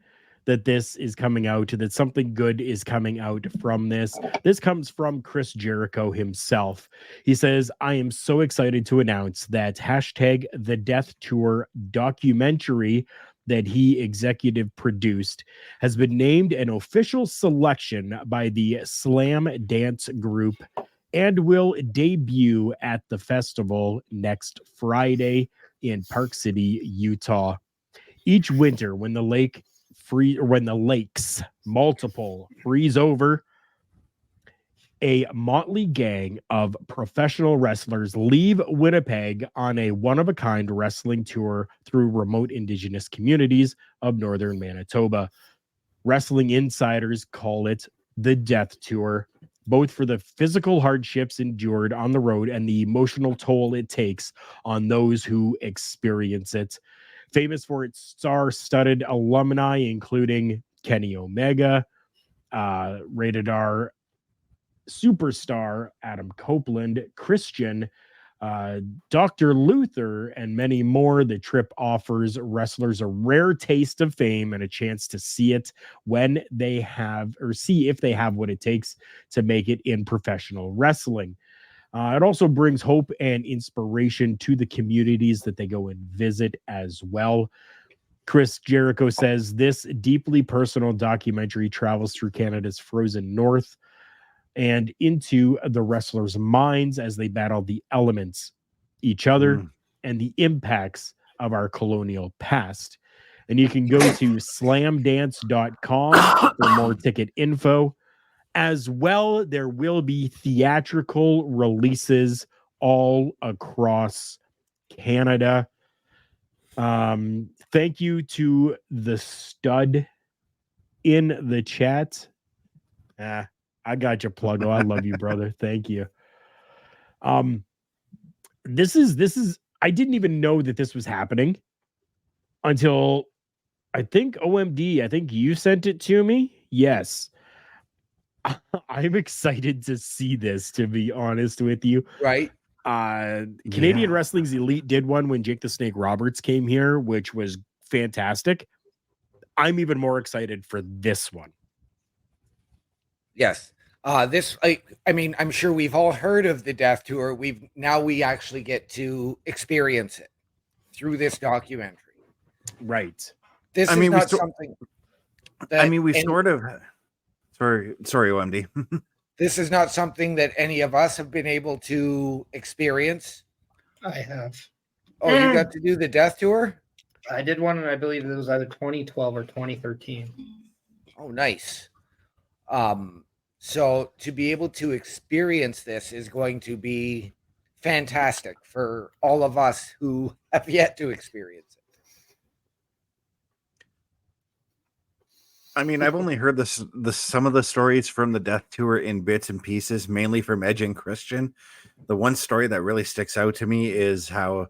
that this is coming out, that something good is coming out from this. This comes from Chris Jericho himself. He says, I am so excited to announce that #The Death Tour documentary that he executive produced has been named an official selection by the Slam Dance Group and will debut at the festival next Friday in Park City, Utah. Each winter, when the lakes multiple freeze over, a motley gang of professional wrestlers leave Winnipeg on a one-of-a-kind wrestling tour through remote indigenous communities of northern Manitoba. Wrestling insiders call it the Death Tour, both for the physical hardships endured on the road and the emotional toll it takes on those who experience it. Famous for its star-studded alumni, including Kenny Omega, Rated R superstar Adam Copeland, Christian, Dr. Luther, and many more. The trip offers wrestlers a rare taste of fame and a chance to see it when they have, or see if they have what it takes to make it in professional wrestling. It also brings hope and inspiration to the communities that they go and visit as well. Chris Jericho says this deeply personal documentary travels through Canada's frozen north and into the wrestlers' minds as they battle the elements, each other, and the impacts of our colonial past. And you can go to slamdance.com for more ticket info. As well, there will be theatrical releases all across Canada. Thank you to the stud in the chat. I got you, Pluggo. I love you, brother. Thank you. This is I didn't even know that this was happening until I think OMD, I think you sent it to me. Yes. I'm excited to see this, to be honest with you. Right. Canadian Wrestling's Elite did one when Jake the Snake Roberts came here, which was fantastic. I'm even more excited for this one. Yes. I mean, I'm sure we've all heard of the Death Tour. We actually get to experience it through this documentary. Right. This is not something that Sorry, OMD. This is not something that any of us have been able to experience. I have. Oh, you got to do the Death Tour? I did one, and I believe it was either 2012 or 2013. Oh, nice. So to be able to experience this is going to be fantastic for all of us who have yet to experience it. I mean, I've only heard some of the stories from the Death Tour in bits and pieces, mainly from Edge and Christian. The one story that really sticks out to me is how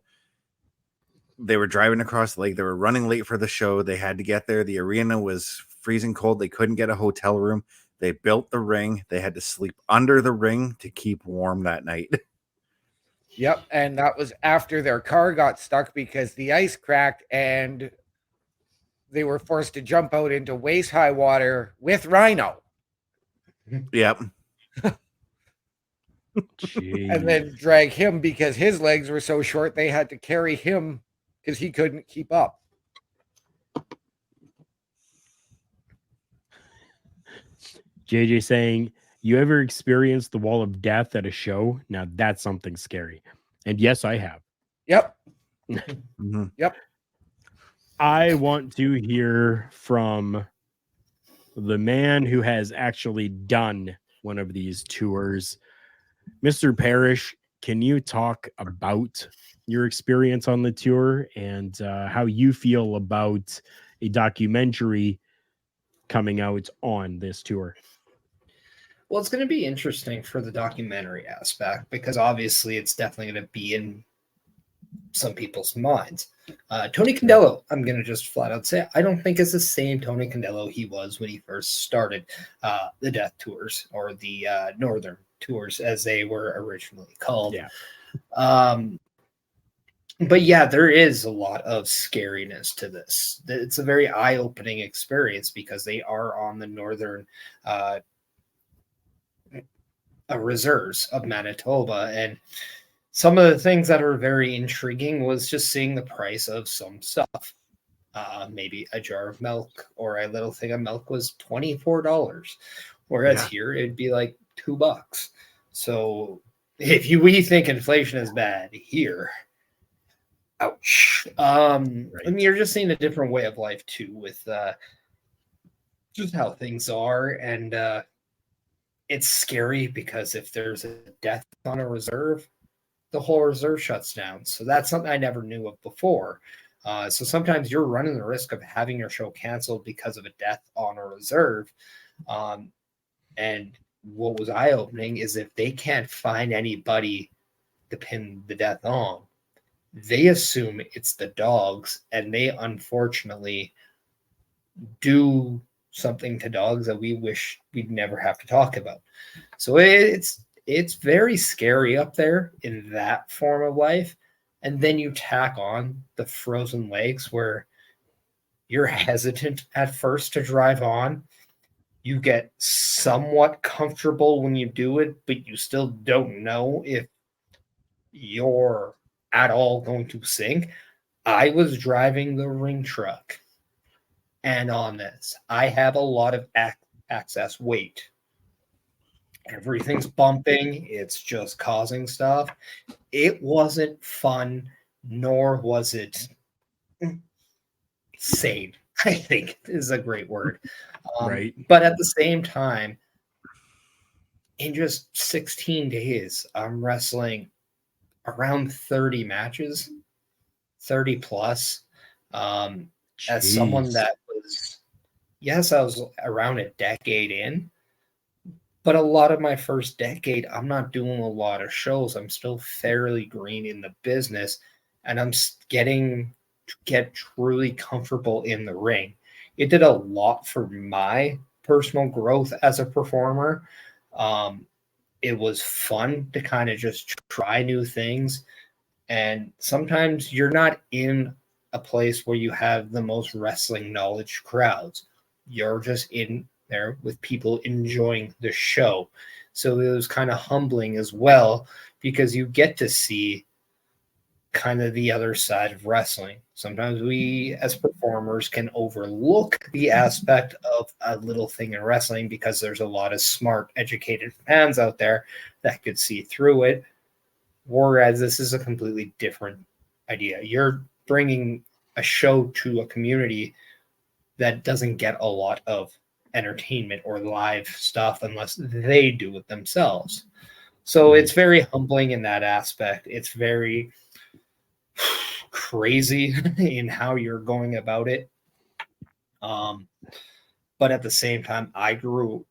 they were driving across the lake. They were running late for the show. They had to get there. The arena was freezing cold. They couldn't get a hotel room. They built the ring. They had to sleep under the ring to keep warm that night. Yep, and that was after their car got stuck because the ice cracked and they were forced to jump out into waist-high water with Rhino. Yep. And then drag him because his legs were so short they had to carry him because he couldn't keep up. JJ saying, You ever experienced the wall of death at a show? Now that's something scary. And yes, I have. Yep. Mhm. Yep. I want to hear from the man who has actually done one of these tours. Mr. Parrish, can you talk about your experience on the tour and how you feel about a documentary coming out on this tour? Well, it's going to be interesting for the documentary aspect because obviously it's definitely going to be in some people's minds. Tony Condello, I'm going to just flat out say, I don't think is the same Tony Condello he was when he first started the Death Tours, or the Northern Tours as they were originally called. Yeah. But yeah, there is a lot of scariness to this. It's a very eye-opening experience because they are on the northern reserves of Manitoba. And some of the things that are very intriguing was just seeing the price of some stuff. Maybe a jar of milk or a little thing of milk was $24. Whereas here it'd be like $2. So if we think inflation is bad here, ouch. I mean, you're just seeing a different way of life too, with just how things are. And it's scary because if there's a death on a reserve, the whole reserve shuts down. So that's something I never knew of before. So sometimes you're running the risk of having your show canceled because of a death on a reserve. And what was eye-opening is if they can't find anybody to pin the death on, they assume it's the dogs, and they unfortunately do something to dogs that we wish we'd never have to talk about. So it's very scary up there in that form of life. And then you tack on the frozen lakes where you're hesitant at first to drive on. You get somewhat comfortable when you do it, but you still don't know if you're at all going to sink. I was driving the ring truck, and on this, I have a lot of excess weight. Everything's bumping. It's just causing stuff. It wasn't fun, nor was it sane, I think is a great word. Right. But at the same time, in just 16 days, I'm wrestling around 30 matches, 30 plus. As someone that was, yes, I was around a decade in, but a lot of my first decade, I'm not doing a lot of shows. I'm still fairly green in the business, and I'm getting to get truly comfortable in the ring. It did a lot for my personal growth as a performer. It was fun to kind of just try new things. And sometimes you're not in a place where you have the most wrestling knowledge crowds. You're just in there with people enjoying the show. So it was kind of humbling as well, because you get to see kind of the other side of wrestling. Sometimes we as performers can overlook the aspect of a little thing in wrestling because there's a lot of smart, educated fans out there that could see through it. Whereas this is a completely different idea. You're bringing a show to a community that doesn't get a lot of entertainment or live stuff unless they do it themselves. So it's very humbling in that aspect. It's very crazy in how you're going about it. But at the same time, I grew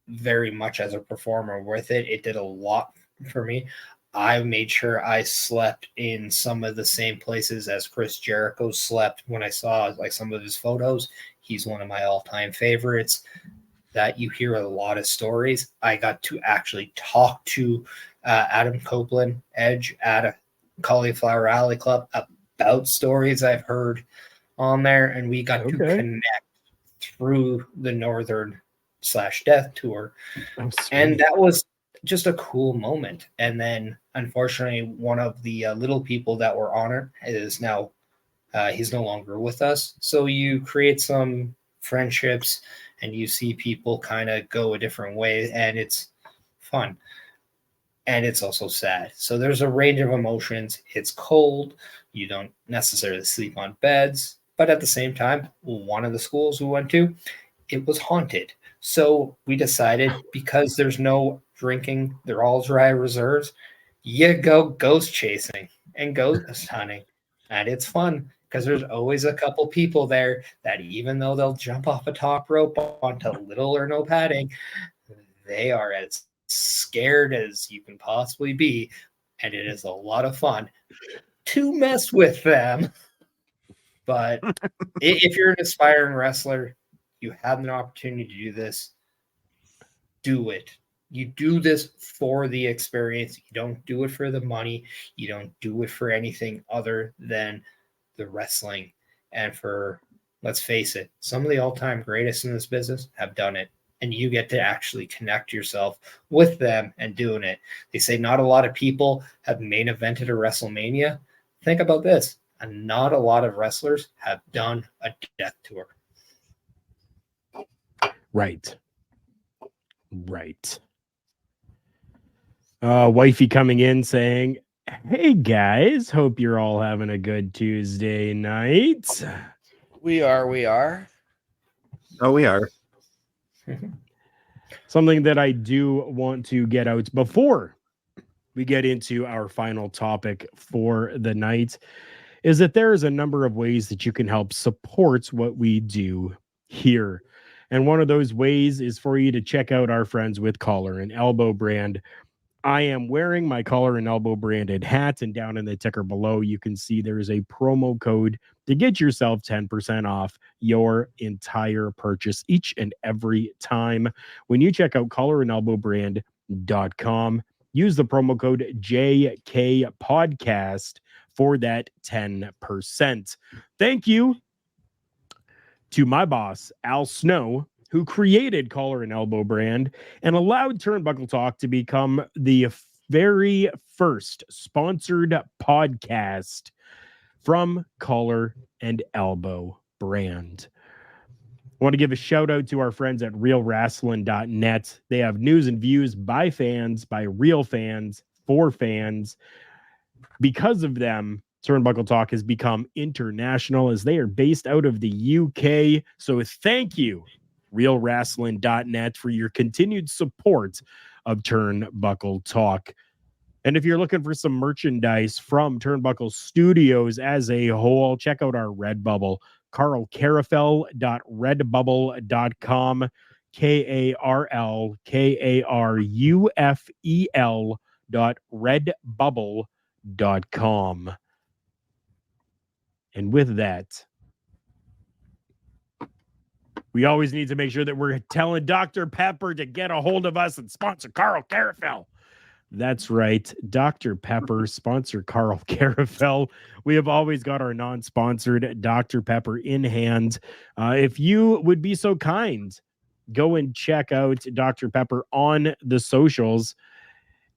very much as a performer with it. It did a lot for me. I made sure I slept in some of the same places as Chris Jericho slept. When I saw like some of his photos, he's one of my all-time favorites. That you hear a lot of stories. I got to actually talk to Adam Copeland, Edge, at a Cauliflower Alley Club about stories I've heard on there, and we got to connect through the Northern/Death Tour. And that was just a cool moment. And then unfortunately, one of the little people that were on it is now he's no longer with us. So you create some friendships and you see people kind of go a different way, and it's fun. And it's also sad. So there's a range of emotions. It's cold. You don't necessarily sleep on beds. But at the same time, one of the schools we went to, it was haunted. So we decided, because there's no drinking, they're all dry reserves, you go ghost chasing and ghost hunting. And it's fun because there's always a couple people there that, even though they'll jump off a top rope onto little or no padding, they are as scared as you can possibly be. And it is a lot of fun to mess with them. But if you're an aspiring wrestler, you have an opportunity to do this, do it. You do this for the experience. You don't do it for the money. You don't do it for anything other than the wrestling. And for, let's face it, some of the all-time greatest in this business have done it. And you get to actually connect yourself with them and doing it. They say not a lot of people have main evented a WrestleMania. Think about this. And not a lot of wrestlers have done a death tour. Right. Wifey coming in saying, "Hey guys, hope you're all having a good Tuesday night." We are. Oh, we are. Something that I do want to get out before we get into our final topic for the night is that there is a number of ways that you can help support what we do here. And one of those ways is for you to check out our friends with Collar and Elbow brand. I am wearing my Collar and Elbow branded hat, and down in the ticker below, you can see there is a promo code to get yourself 10% off your entire purchase each and every time. When you check out collarandelbowbrand.com, use the promo code JKPodcast for that 10%. Thank you to my boss, Al Snow, who created Collar and Elbow brand and allowed Turnbuckle Talk to become the very first sponsored podcast from Collar and Elbow brand. I want to give a shout out to our friends at realwrestling.net. They have news and views by fans, by real fans, for fans. Because of them, Turnbuckle Talk has become international as they are based out of the UK. So thank you, realwrestling.net, for your continued support of Turnbuckle Talk. And if you're looking for some merchandise from Turnbuckle Studios as a whole, check out our Redbubble, carlcarafel.redbubble.com, KARLKARUFEL.redbubble.com. And with that, we always need to make sure that we're telling Dr. Pepper to get a hold of us and sponsor Carl Carafel. That's right. Dr. Pepper, sponsor Carl Carafel. We have always got our non-sponsored Dr. Pepper in hand. If you would be so kind, go and check out Dr. Pepper on the socials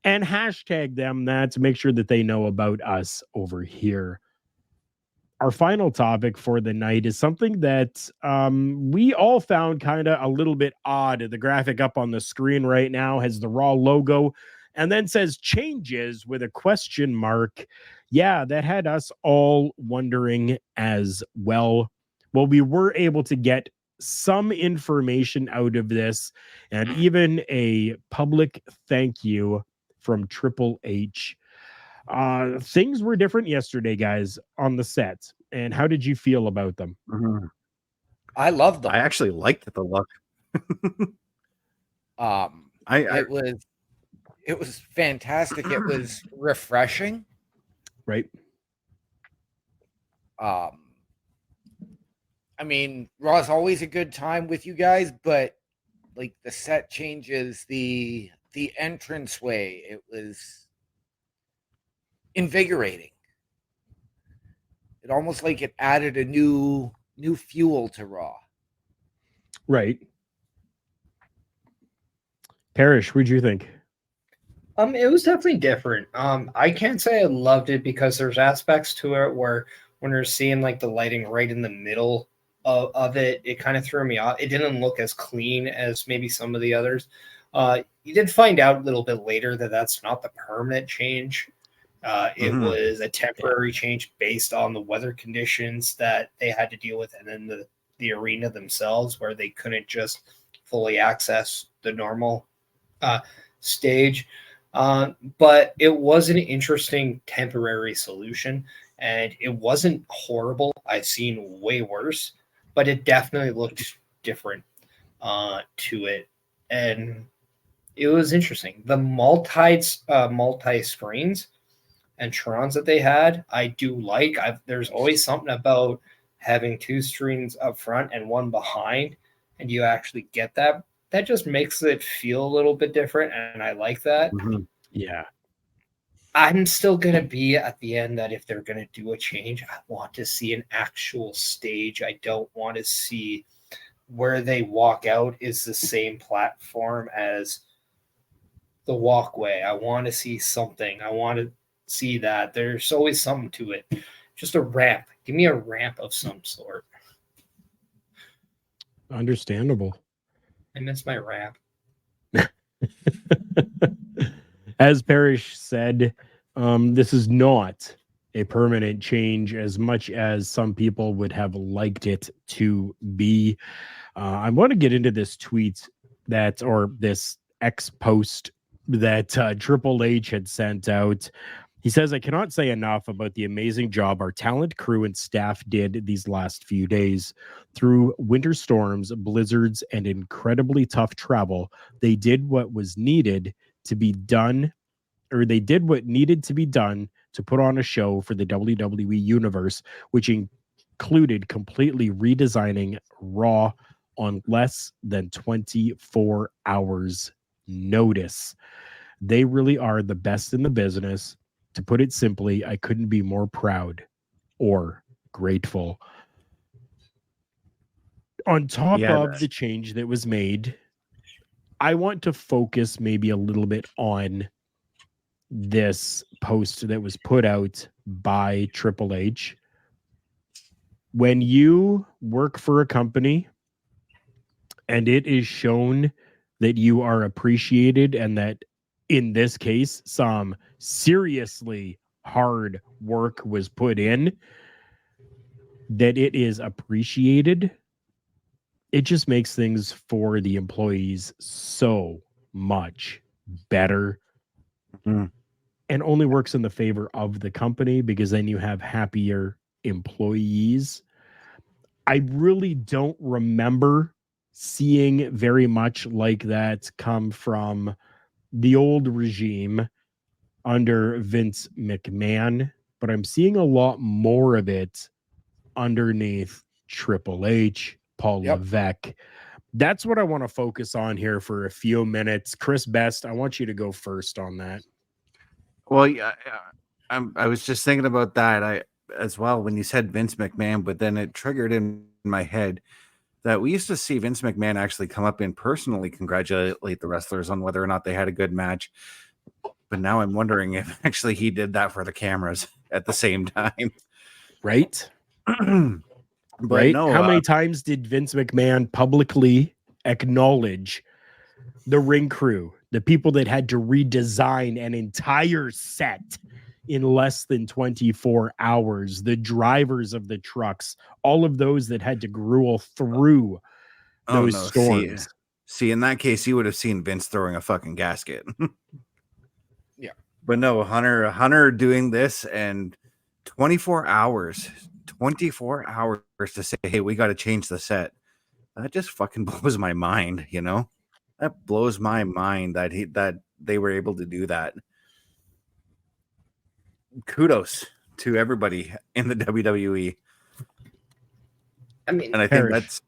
and hashtag them that to make sure that they know about us over here. Our final topic for the night is something that we all found kind of a little bit odd. The graphic up on the screen right now has the Raw logo and then says changes with a question mark. Yeah, that had us all wondering as well. Well, we were able to get some information out of this and even a public thank you from Triple H. Things were different yesterday, guys, on the set. And how did you feel about them? Mm-hmm. I loved them. I actually liked the look. It was fantastic. It was refreshing. Right. I mean, Raw's always a good time with you guys, but like the set changes, the entranceway, it was invigorating. It almost like it added a new fuel to Raw. Right. Parrish, what'd you think? It was definitely different. I can't say I loved it because there's aspects to it where when you're seeing like the lighting right in the middle of it. It kind of threw me off. It didn't look as clean as maybe some of the others. You did find out a little bit later that that's not the permanent change. It was a temporary change based on the weather conditions that they had to deal with, and then the arena themselves, where they couldn't just fully access the normal stage. But it was an interesting temporary solution, and it wasn't horrible. I've seen way worse, but it definitely looked different to it, and it was interesting. The multi screens and Trons that they had, I do like. There's always something about having 2 screens up front and 1 behind, and you actually get that. That just makes it feel a little bit different, and I like that. Yeah. I'm still going to be at the end that if they're going to do a change, I want to see an actual stage. I don't want to see where they walk out is the same platform as the walkway. I want to see something. I want to see that. There's always something to it. Just a ramp. Give me a ramp of some sort. Understandable. I miss my ramp. As Parrish said, this is not a permanent change as much as some people would have liked it to be. I want to get into this tweet or this X post that Triple H had sent out. He says, I cannot say enough about the amazing job our talent, crew, and staff did these last few days. Through winter storms, blizzards, and incredibly tough travel, they did what was needed to be done, or they did what needed to be done to put on a show for the WWE Universe, which included completely redesigning Raw on less than 24 hours notice. They really are the best in the business. To put it simply, I couldn't be more proud or grateful. On top of the change that was made, I want to focus maybe a little bit on this post that was put out by Triple H. When you work for a company and it is shown that you are appreciated and that in this case, some seriously hard work was put in, that it is appreciated, it just makes things for the employees so much better and only works in the favor of the company, because then you have happier employees. I really don't remember seeing very much like that come from the old regime under Vince McMahon, but I'm seeing a lot more of it underneath Triple H, Paul Levesque. That's what I want to focus on here for a few minutes. Chris Best, I want you to go first on that. Well, yeah, I was just thinking about that as well when you said Vince McMahon, but then it triggered in my head that we used to see Vince McMahon actually come up and personally congratulate the wrestlers on whether or not they had a good match. But now I'm wondering if actually he did that for the cameras at the same time. Right? But no, how many times did Vince McMahon publicly acknowledge the ring crew, the people that had to redesign an entire set in less than 24 hours, the drivers of the trucks, all of those that had to gruel through those storms? See, in that case, you would have seen Vince throwing a fucking gasket. Yeah. But no, Hunter doing this and 24 hours to say, hey, we got to change the set. That just fucking blows my mind, you know? That blows my mind that they were able to do that. Kudos to everybody in the WWE. I mean, and I think that's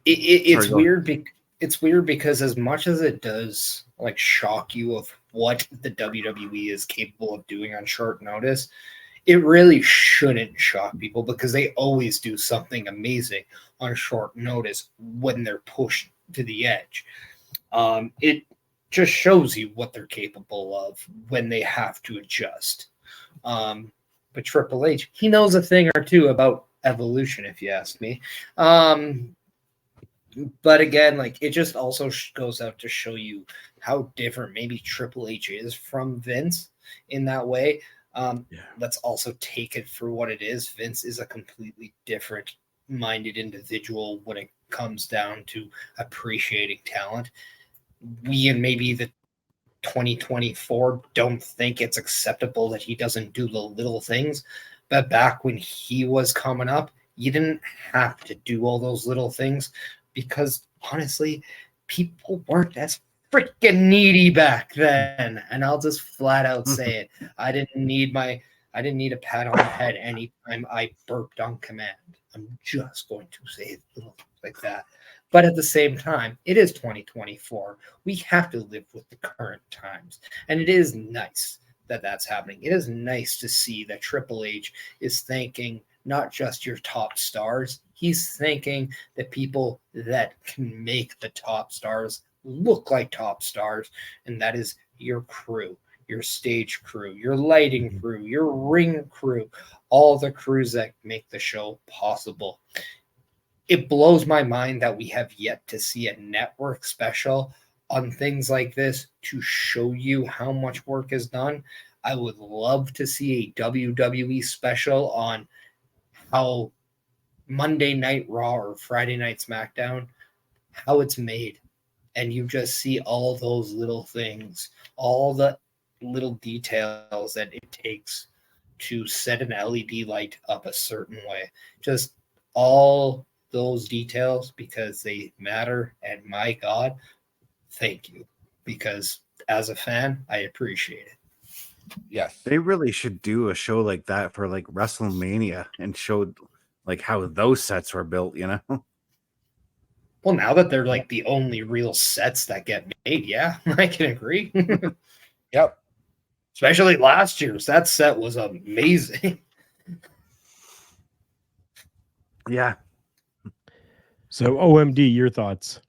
it's weird. It's weird because as much as it does like shock you of what the WWE is capable of doing on short notice, it really shouldn't shock people because they always do something amazing on short notice when they're pushed to the edge. It just shows you what they're capable of when they have to adjust. But Triple H, he knows a thing or two about evolution, if you ask me. But again, like, it just also goes out to show you how different maybe Triple H is from Vince in that way. Let's also take it for what it is. Vince is a completely different minded individual when it comes down to appreciating talent. We and maybe the 2024 don't think it's acceptable that he doesn't do the little things. But back when he was coming up, you didn't have to do all those little things, because honestly, people weren't as freaking needy back then. And I'll just flat out say it. I didn't need a pat on the head anytime I burped on command. I'm just going to say little things like that. But at the same time, it is 2024. We have to live with the current times. And it is nice that that's happening. It is nice to see that Triple H is thanking not just your top stars. He's thanking the people that can make the top stars look like top stars. And that is your crew, your stage crew, your lighting crew, your ring crew, all the crews that make the show possible. It blows my mind that we have yet to see a network special on things like this to show you how much work is done. I would love to see a WWE special on how Monday Night Raw or Friday Night SmackDown, how it's made. And you just see all those little things, all the little details that it takes to set an LED light up a certain way. Just all those details, because they matter. And my God, thank you. Because as a fan, I appreciate it. Yes. They really should do a show like that for like WrestleMania and show like how those sets were built, you know? Well, now that they're like the only real sets that get made, yeah, I can agree. Yep. Especially last year's. That set was amazing. Yeah. So, OMD, your thoughts?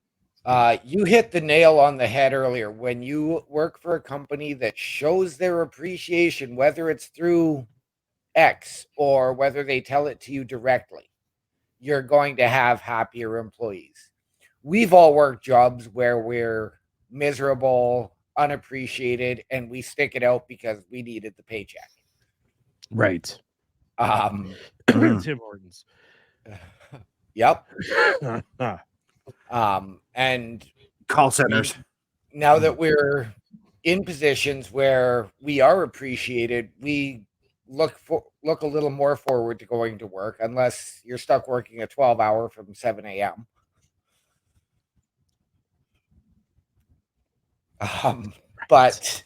You hit the nail on the head earlier. When you work for a company that shows their appreciation, whether it's through X or whether they tell it to you directly, you're going to have happier employees. We've all worked jobs where we're miserable, unappreciated, and we stick it out because we needed the paycheck. Right. Tim Hortons. Yep. And call centers. Now that we're in positions where we are appreciated, we look a little more forward to going to work, unless you're stuck working a 12-hour from 7 a.m. But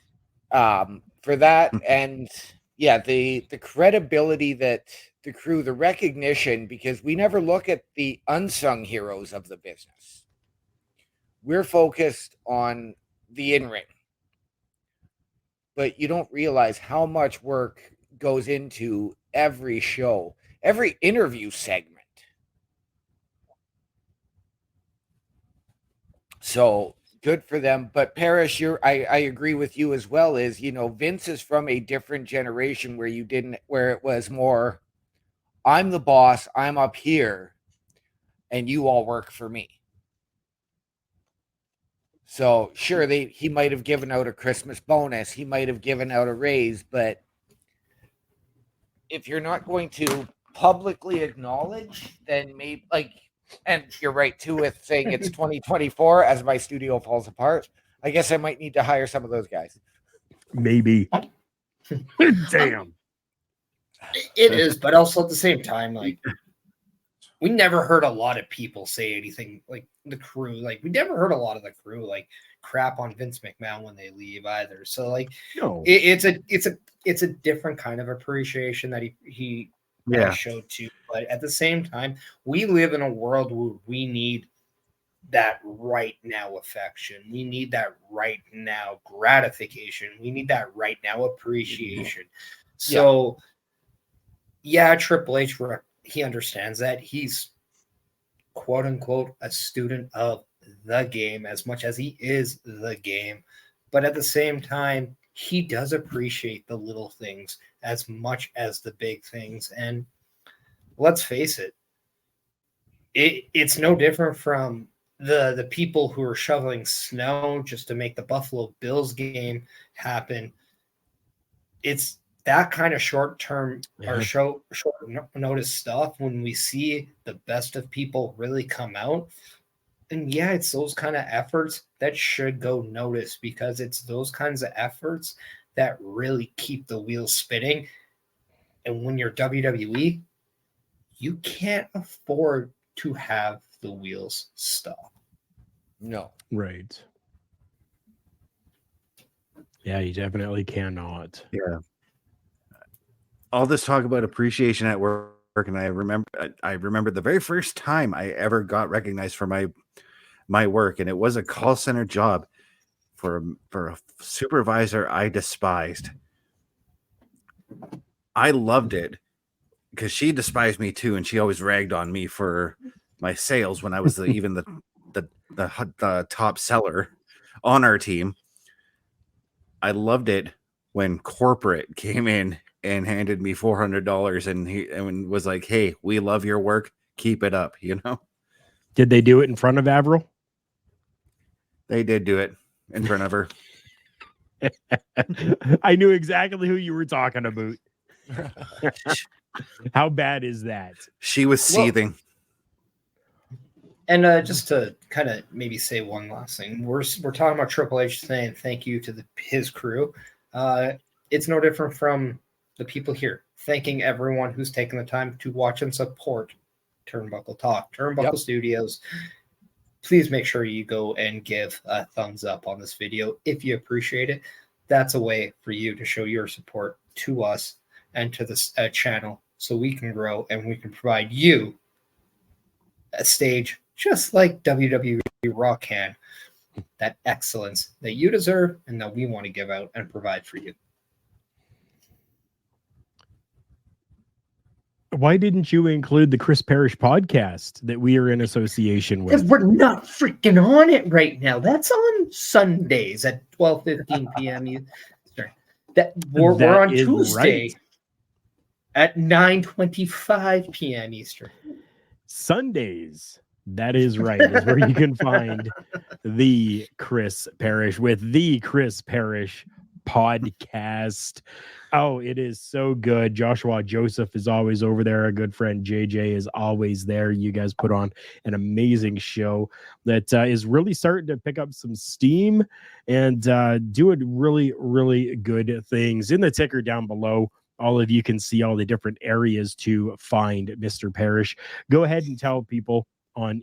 for that, and yeah, the credibility that the crew, the recognition, because we never look at the unsung heroes of the business. We're focused on the in-ring. But you don't realize how much work goes into every show, every interview segment. So good for them. But Parrish, I agree with you as well. Is, you know, Vince is from a different generation where it was more, I'm the boss, I'm up here, and you all work for me. So sure, he might have given out a Christmas bonus, he might have given out a raise, but if you're not going to publicly acknowledge, then maybe, like, and you're right too with saying it's 2024 as my studio falls apart, I guess I might need to hire some of those guys. Maybe. Damn. It is, but also at the same time, like, we never heard a lot of people say anything like the crew. Like, we never heard a lot of the crew like crap on Vince McMahon when they leave either. So like, no. it's a different kind of appreciation that he showed too. But at the same time, we live in a world where we need that right now affection. We need that right now gratification. We need that right now appreciation. So yeah, Triple H, he understands that. He's quote unquote a student of the game as much as he is the game. But at the same time, he does appreciate the little things as much as the big things. And let's face it, it's no different from the people who are shoveling snow just to make the Buffalo Bills game happen. It's that kind of short-term or short notice stuff when we see the best of people really come out. And yeah, it's those kind of efforts that should go noticed, because it's those kinds of efforts that really keep the wheels spinning. And when you're WWE, you can't afford to have the wheels stop. No. Right. Yeah, you definitely cannot. Yeah. All this talk about appreciation at work, and I remember the very first time I ever got recognized for my work, and it was a call center job for a supervisor I despised. I loved it because she despised me too, and she always ragged on me for my sales when I was even the top seller on our team. I loved it when corporate came in and handed me $400 and was like, "Hey, we love your work. Keep it up." You know? Did they do it in front of Avril? They did do it in front of her. I knew exactly who you were talking about. How bad is that? She was seething. And just to kind of maybe say one last thing, we're talking about Triple H saying thank you to his crew. It's no different from the people here thanking everyone who's taken the time to watch and support Turnbuckle Talk, Turnbuckle Studios. Please make sure you go and give a thumbs up on this video if you appreciate it. That's a way for you to show your support to us and to this channel, so we can grow and we can provide you a stage just like WWE Raw can. That excellence that you deserve and that we want to give out and provide for you. Why didn't you include the Chris Parrish podcast that we are in association with? Because we're not freaking on it right now. That's on Sundays at 12:15 p.m. Eastern. We're on Tuesday at 9:25 p.m. Eastern. Sundays. That is right. Is where you can find the Chris Parrish with the Chris Parrish podcast. Oh, it is so good. Joshua Joseph is always over there. Our good friend JJ is always there. You guys put on an amazing show that is really starting to pick up some steam and doing really, really good things. In the ticker down below, all of you can see all the different areas to find Mr. Parrish. Go ahead and tell people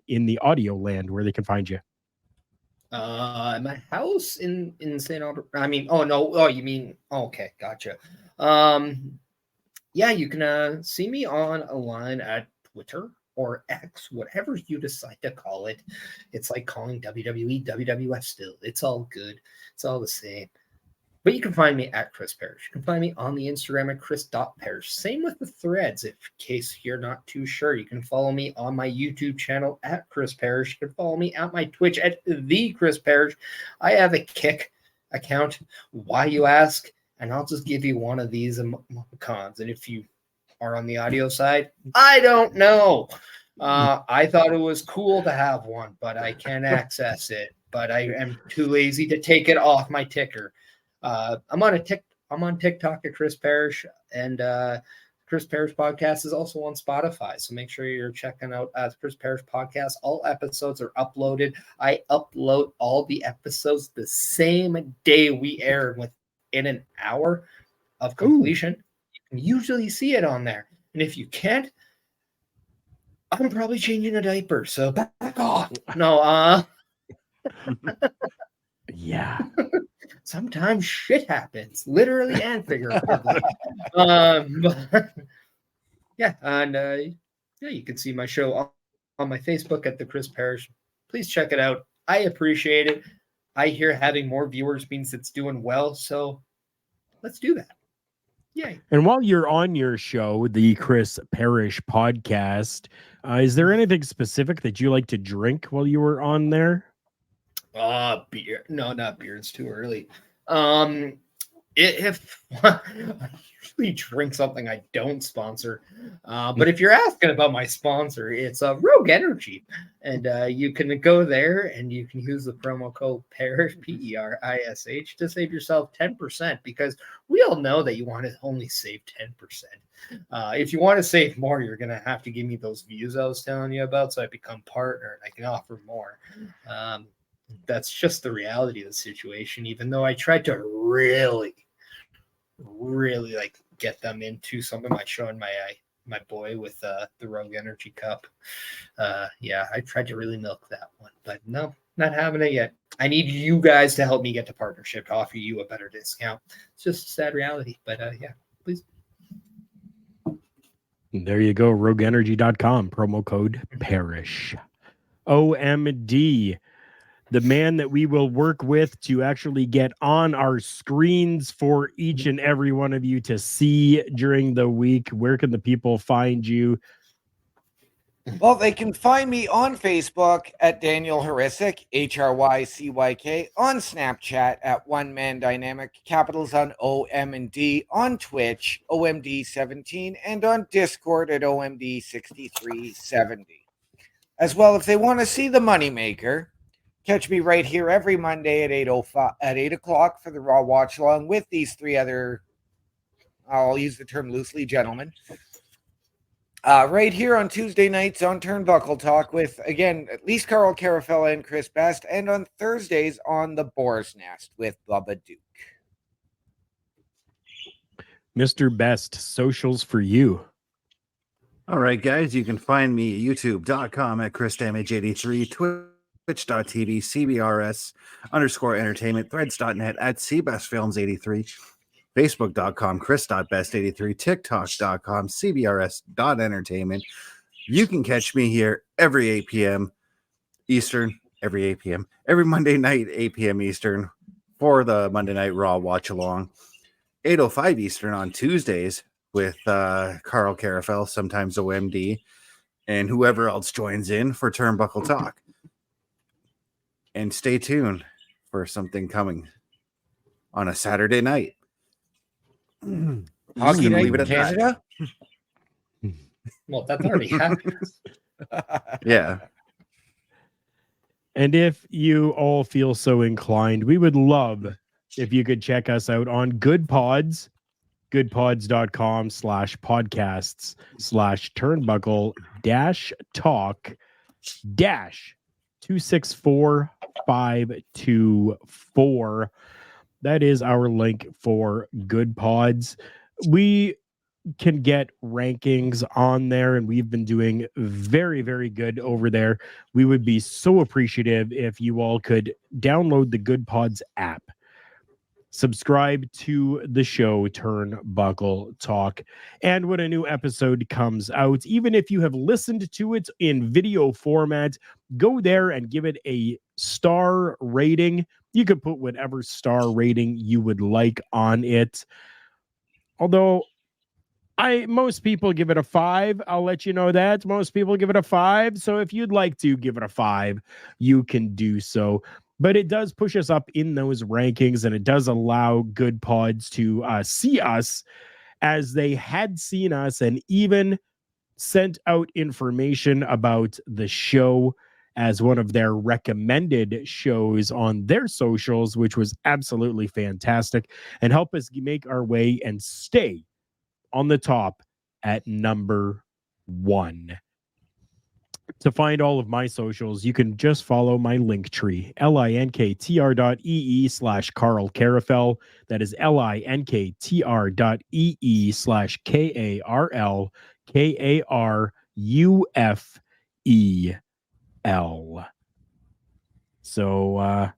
in the audio land where they can find you. My house in St. Albert. I mean, you mean, okay, gotcha. Yeah, you can see me on a line at Twitter or X, whatever you decide to call it. It's like calling WWE WWF still. It's all good. It's all the same. But you can find me at Chris Parrish. You can find me on the Instagram at Chris.Parrish. Same with the threads, in case you're not too sure. You can follow me on my YouTube channel at Chris Parrish. You can follow me at my Twitch at The Chris Parrish. I have a Kick account. Why, you ask? And I'll just give you one of these emoticons. And if you are on the audio side, I don't know. I thought it was cool to have one, but I can't access it. But I am too lazy to take it off my ticker. I'm on TikTok at Chris Parrish, and Chris Parrish podcast is also on Spotify. So make sure you're checking out Chris Parrish podcast. All episodes are uploaded. I upload all the episodes the same day we air, within an hour of completion. You can usually see it on there. And if you can't, I'm probably changing a diaper. So back off. No, yeah. Sometimes shit happens, literally and figuratively. Yeah, and you can see my show on my Facebook at The Chris Parrish. Please check it out. I appreciate it. I hear having more viewers means it's doing well, so let's do that. Yay. And while you're on your show, the Chris Parrish podcast, is there anything specific that you like to drink while you were on there? Beer. No, not beer. It's too early. If I usually drink something I don't sponsor, but if you're asking about my sponsor, it's Rogue Energy, and you can go there and you can use the promo code PERISH PERISH to save yourself 10%, because we all know that you want to only save 10%. If you want to save more, you're gonna have to give me those views I was telling you about, so I become partner and I can offer more. That's just the reality of the situation. Even though I tried to really like get them into some of my showing my boy with the Rogue Energy Cup. Yeah, I tried to really milk that one, but no, not having it yet. I need you guys to help me get to partnership to offer you a better discount. It's just a sad reality, but yeah, please. There you go, rogueenergy.com, promo code PERISH. OMD, the man that we will work with to actually get on our screens for each and every one of you to see during the week. Where can the people find you? Well, they can find me on Facebook at Daniel Hrycyk, HRYCYK, on Snapchat at One Man Dynamic, capitals on OM and D, on Twitch, OMD17, and on Discord at OMD6370. As well, if they want to see the Moneymaker, catch me right here every Monday at 8 o'clock for the Raw Watch Along with these three other, I'll use the term loosely, gentlemen. Right here on Tuesday nights on Turnbuckle Talk with, again, at least Carl Carafella and Chris Best, and on Thursdays on The Boar's Nest with Bubba Duke. Mr. Best, socials for you. All right, guys, you can find me at youtube.com at ChrisDamage83, twitch.tv, CBRS_entertainment, threads.net at CBestFilms83, Facebook.com, Chris.best83, TikTok.com, CBRS.entertainment. You can catch me here every 8 p.m. Eastern, every Monday night, 8 p.m. Eastern for the Monday Night Raw Watch Along, 8:05 Eastern on Tuesdays with Carl Carafell, sometimes OMD, and whoever else joins in for Turnbuckle Talk. And stay tuned for something coming on a Saturday night. Hockey night in Canada? Well, that's already happened. Yeah. And if you all feel so inclined, we would love if you could check us out on Good Pods, goodpods.com/podcasts/turnbuckle-264524. That is our link for Good Pods. We can get rankings on there, and we've been doing very, very good over there. We would be so appreciative if you all could download the Good Pods app. Subscribe to the show, Turnbuckle Talk. And when a new episode comes out, even if you have listened to it in video format, go there and give it a star rating. You could put whatever star rating you would like on it. Although most people give it a 5. I'll let you know that. Most people give it a 5. So if you'd like to give it a 5, you can do so. But it does push us up in those rankings, and it does allow Good Pods to see us as they had seen us, and even sent out information about the show as one of their recommended shows on their socials, which was absolutely fantastic, and help us make our way and stay on the top at number 1. To find all of my socials, you can just follow my link tree, linktr.ee/Carl Carafell. That is linktr.ee/KARLKARUFEL. So,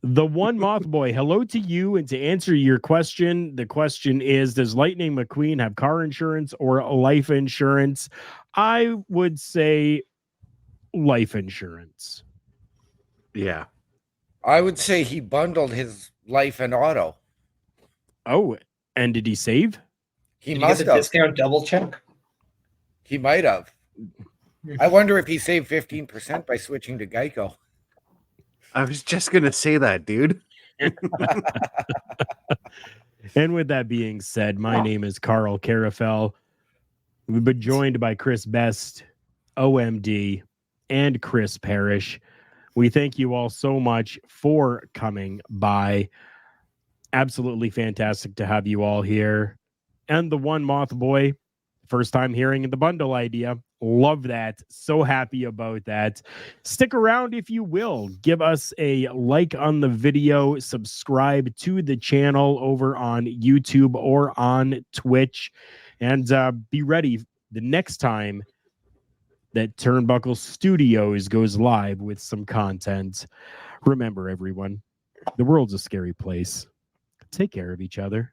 the One Moth Boy, hello to you. And to answer your question, the question is, does Lightning McQueen have car insurance or life insurance? I would say life insurance. Yeah. I would say he bundled his life and auto. Oh, and did he save? He Did must you get the have. discount double check? He might have. I wonder if he saved 15% by switching to Geico. I was just gonna say that, dude. And with that being said, my name is Carl Carafel. We've been joined by Chris Best, OMD, and Chris Parrish. We thank you all so much for coming by. Absolutely fantastic to have you all here. And the one moth boy, first time hearing the bundle idea. Love that. So happy about that. Stick around if you will. Give us a like on the video. Subscribe to the channel over on YouTube or on Twitch. And be ready the next time that Turnbuckle Studios goes live with some content. Remember, everyone, the world's a scary place. Take care of each other.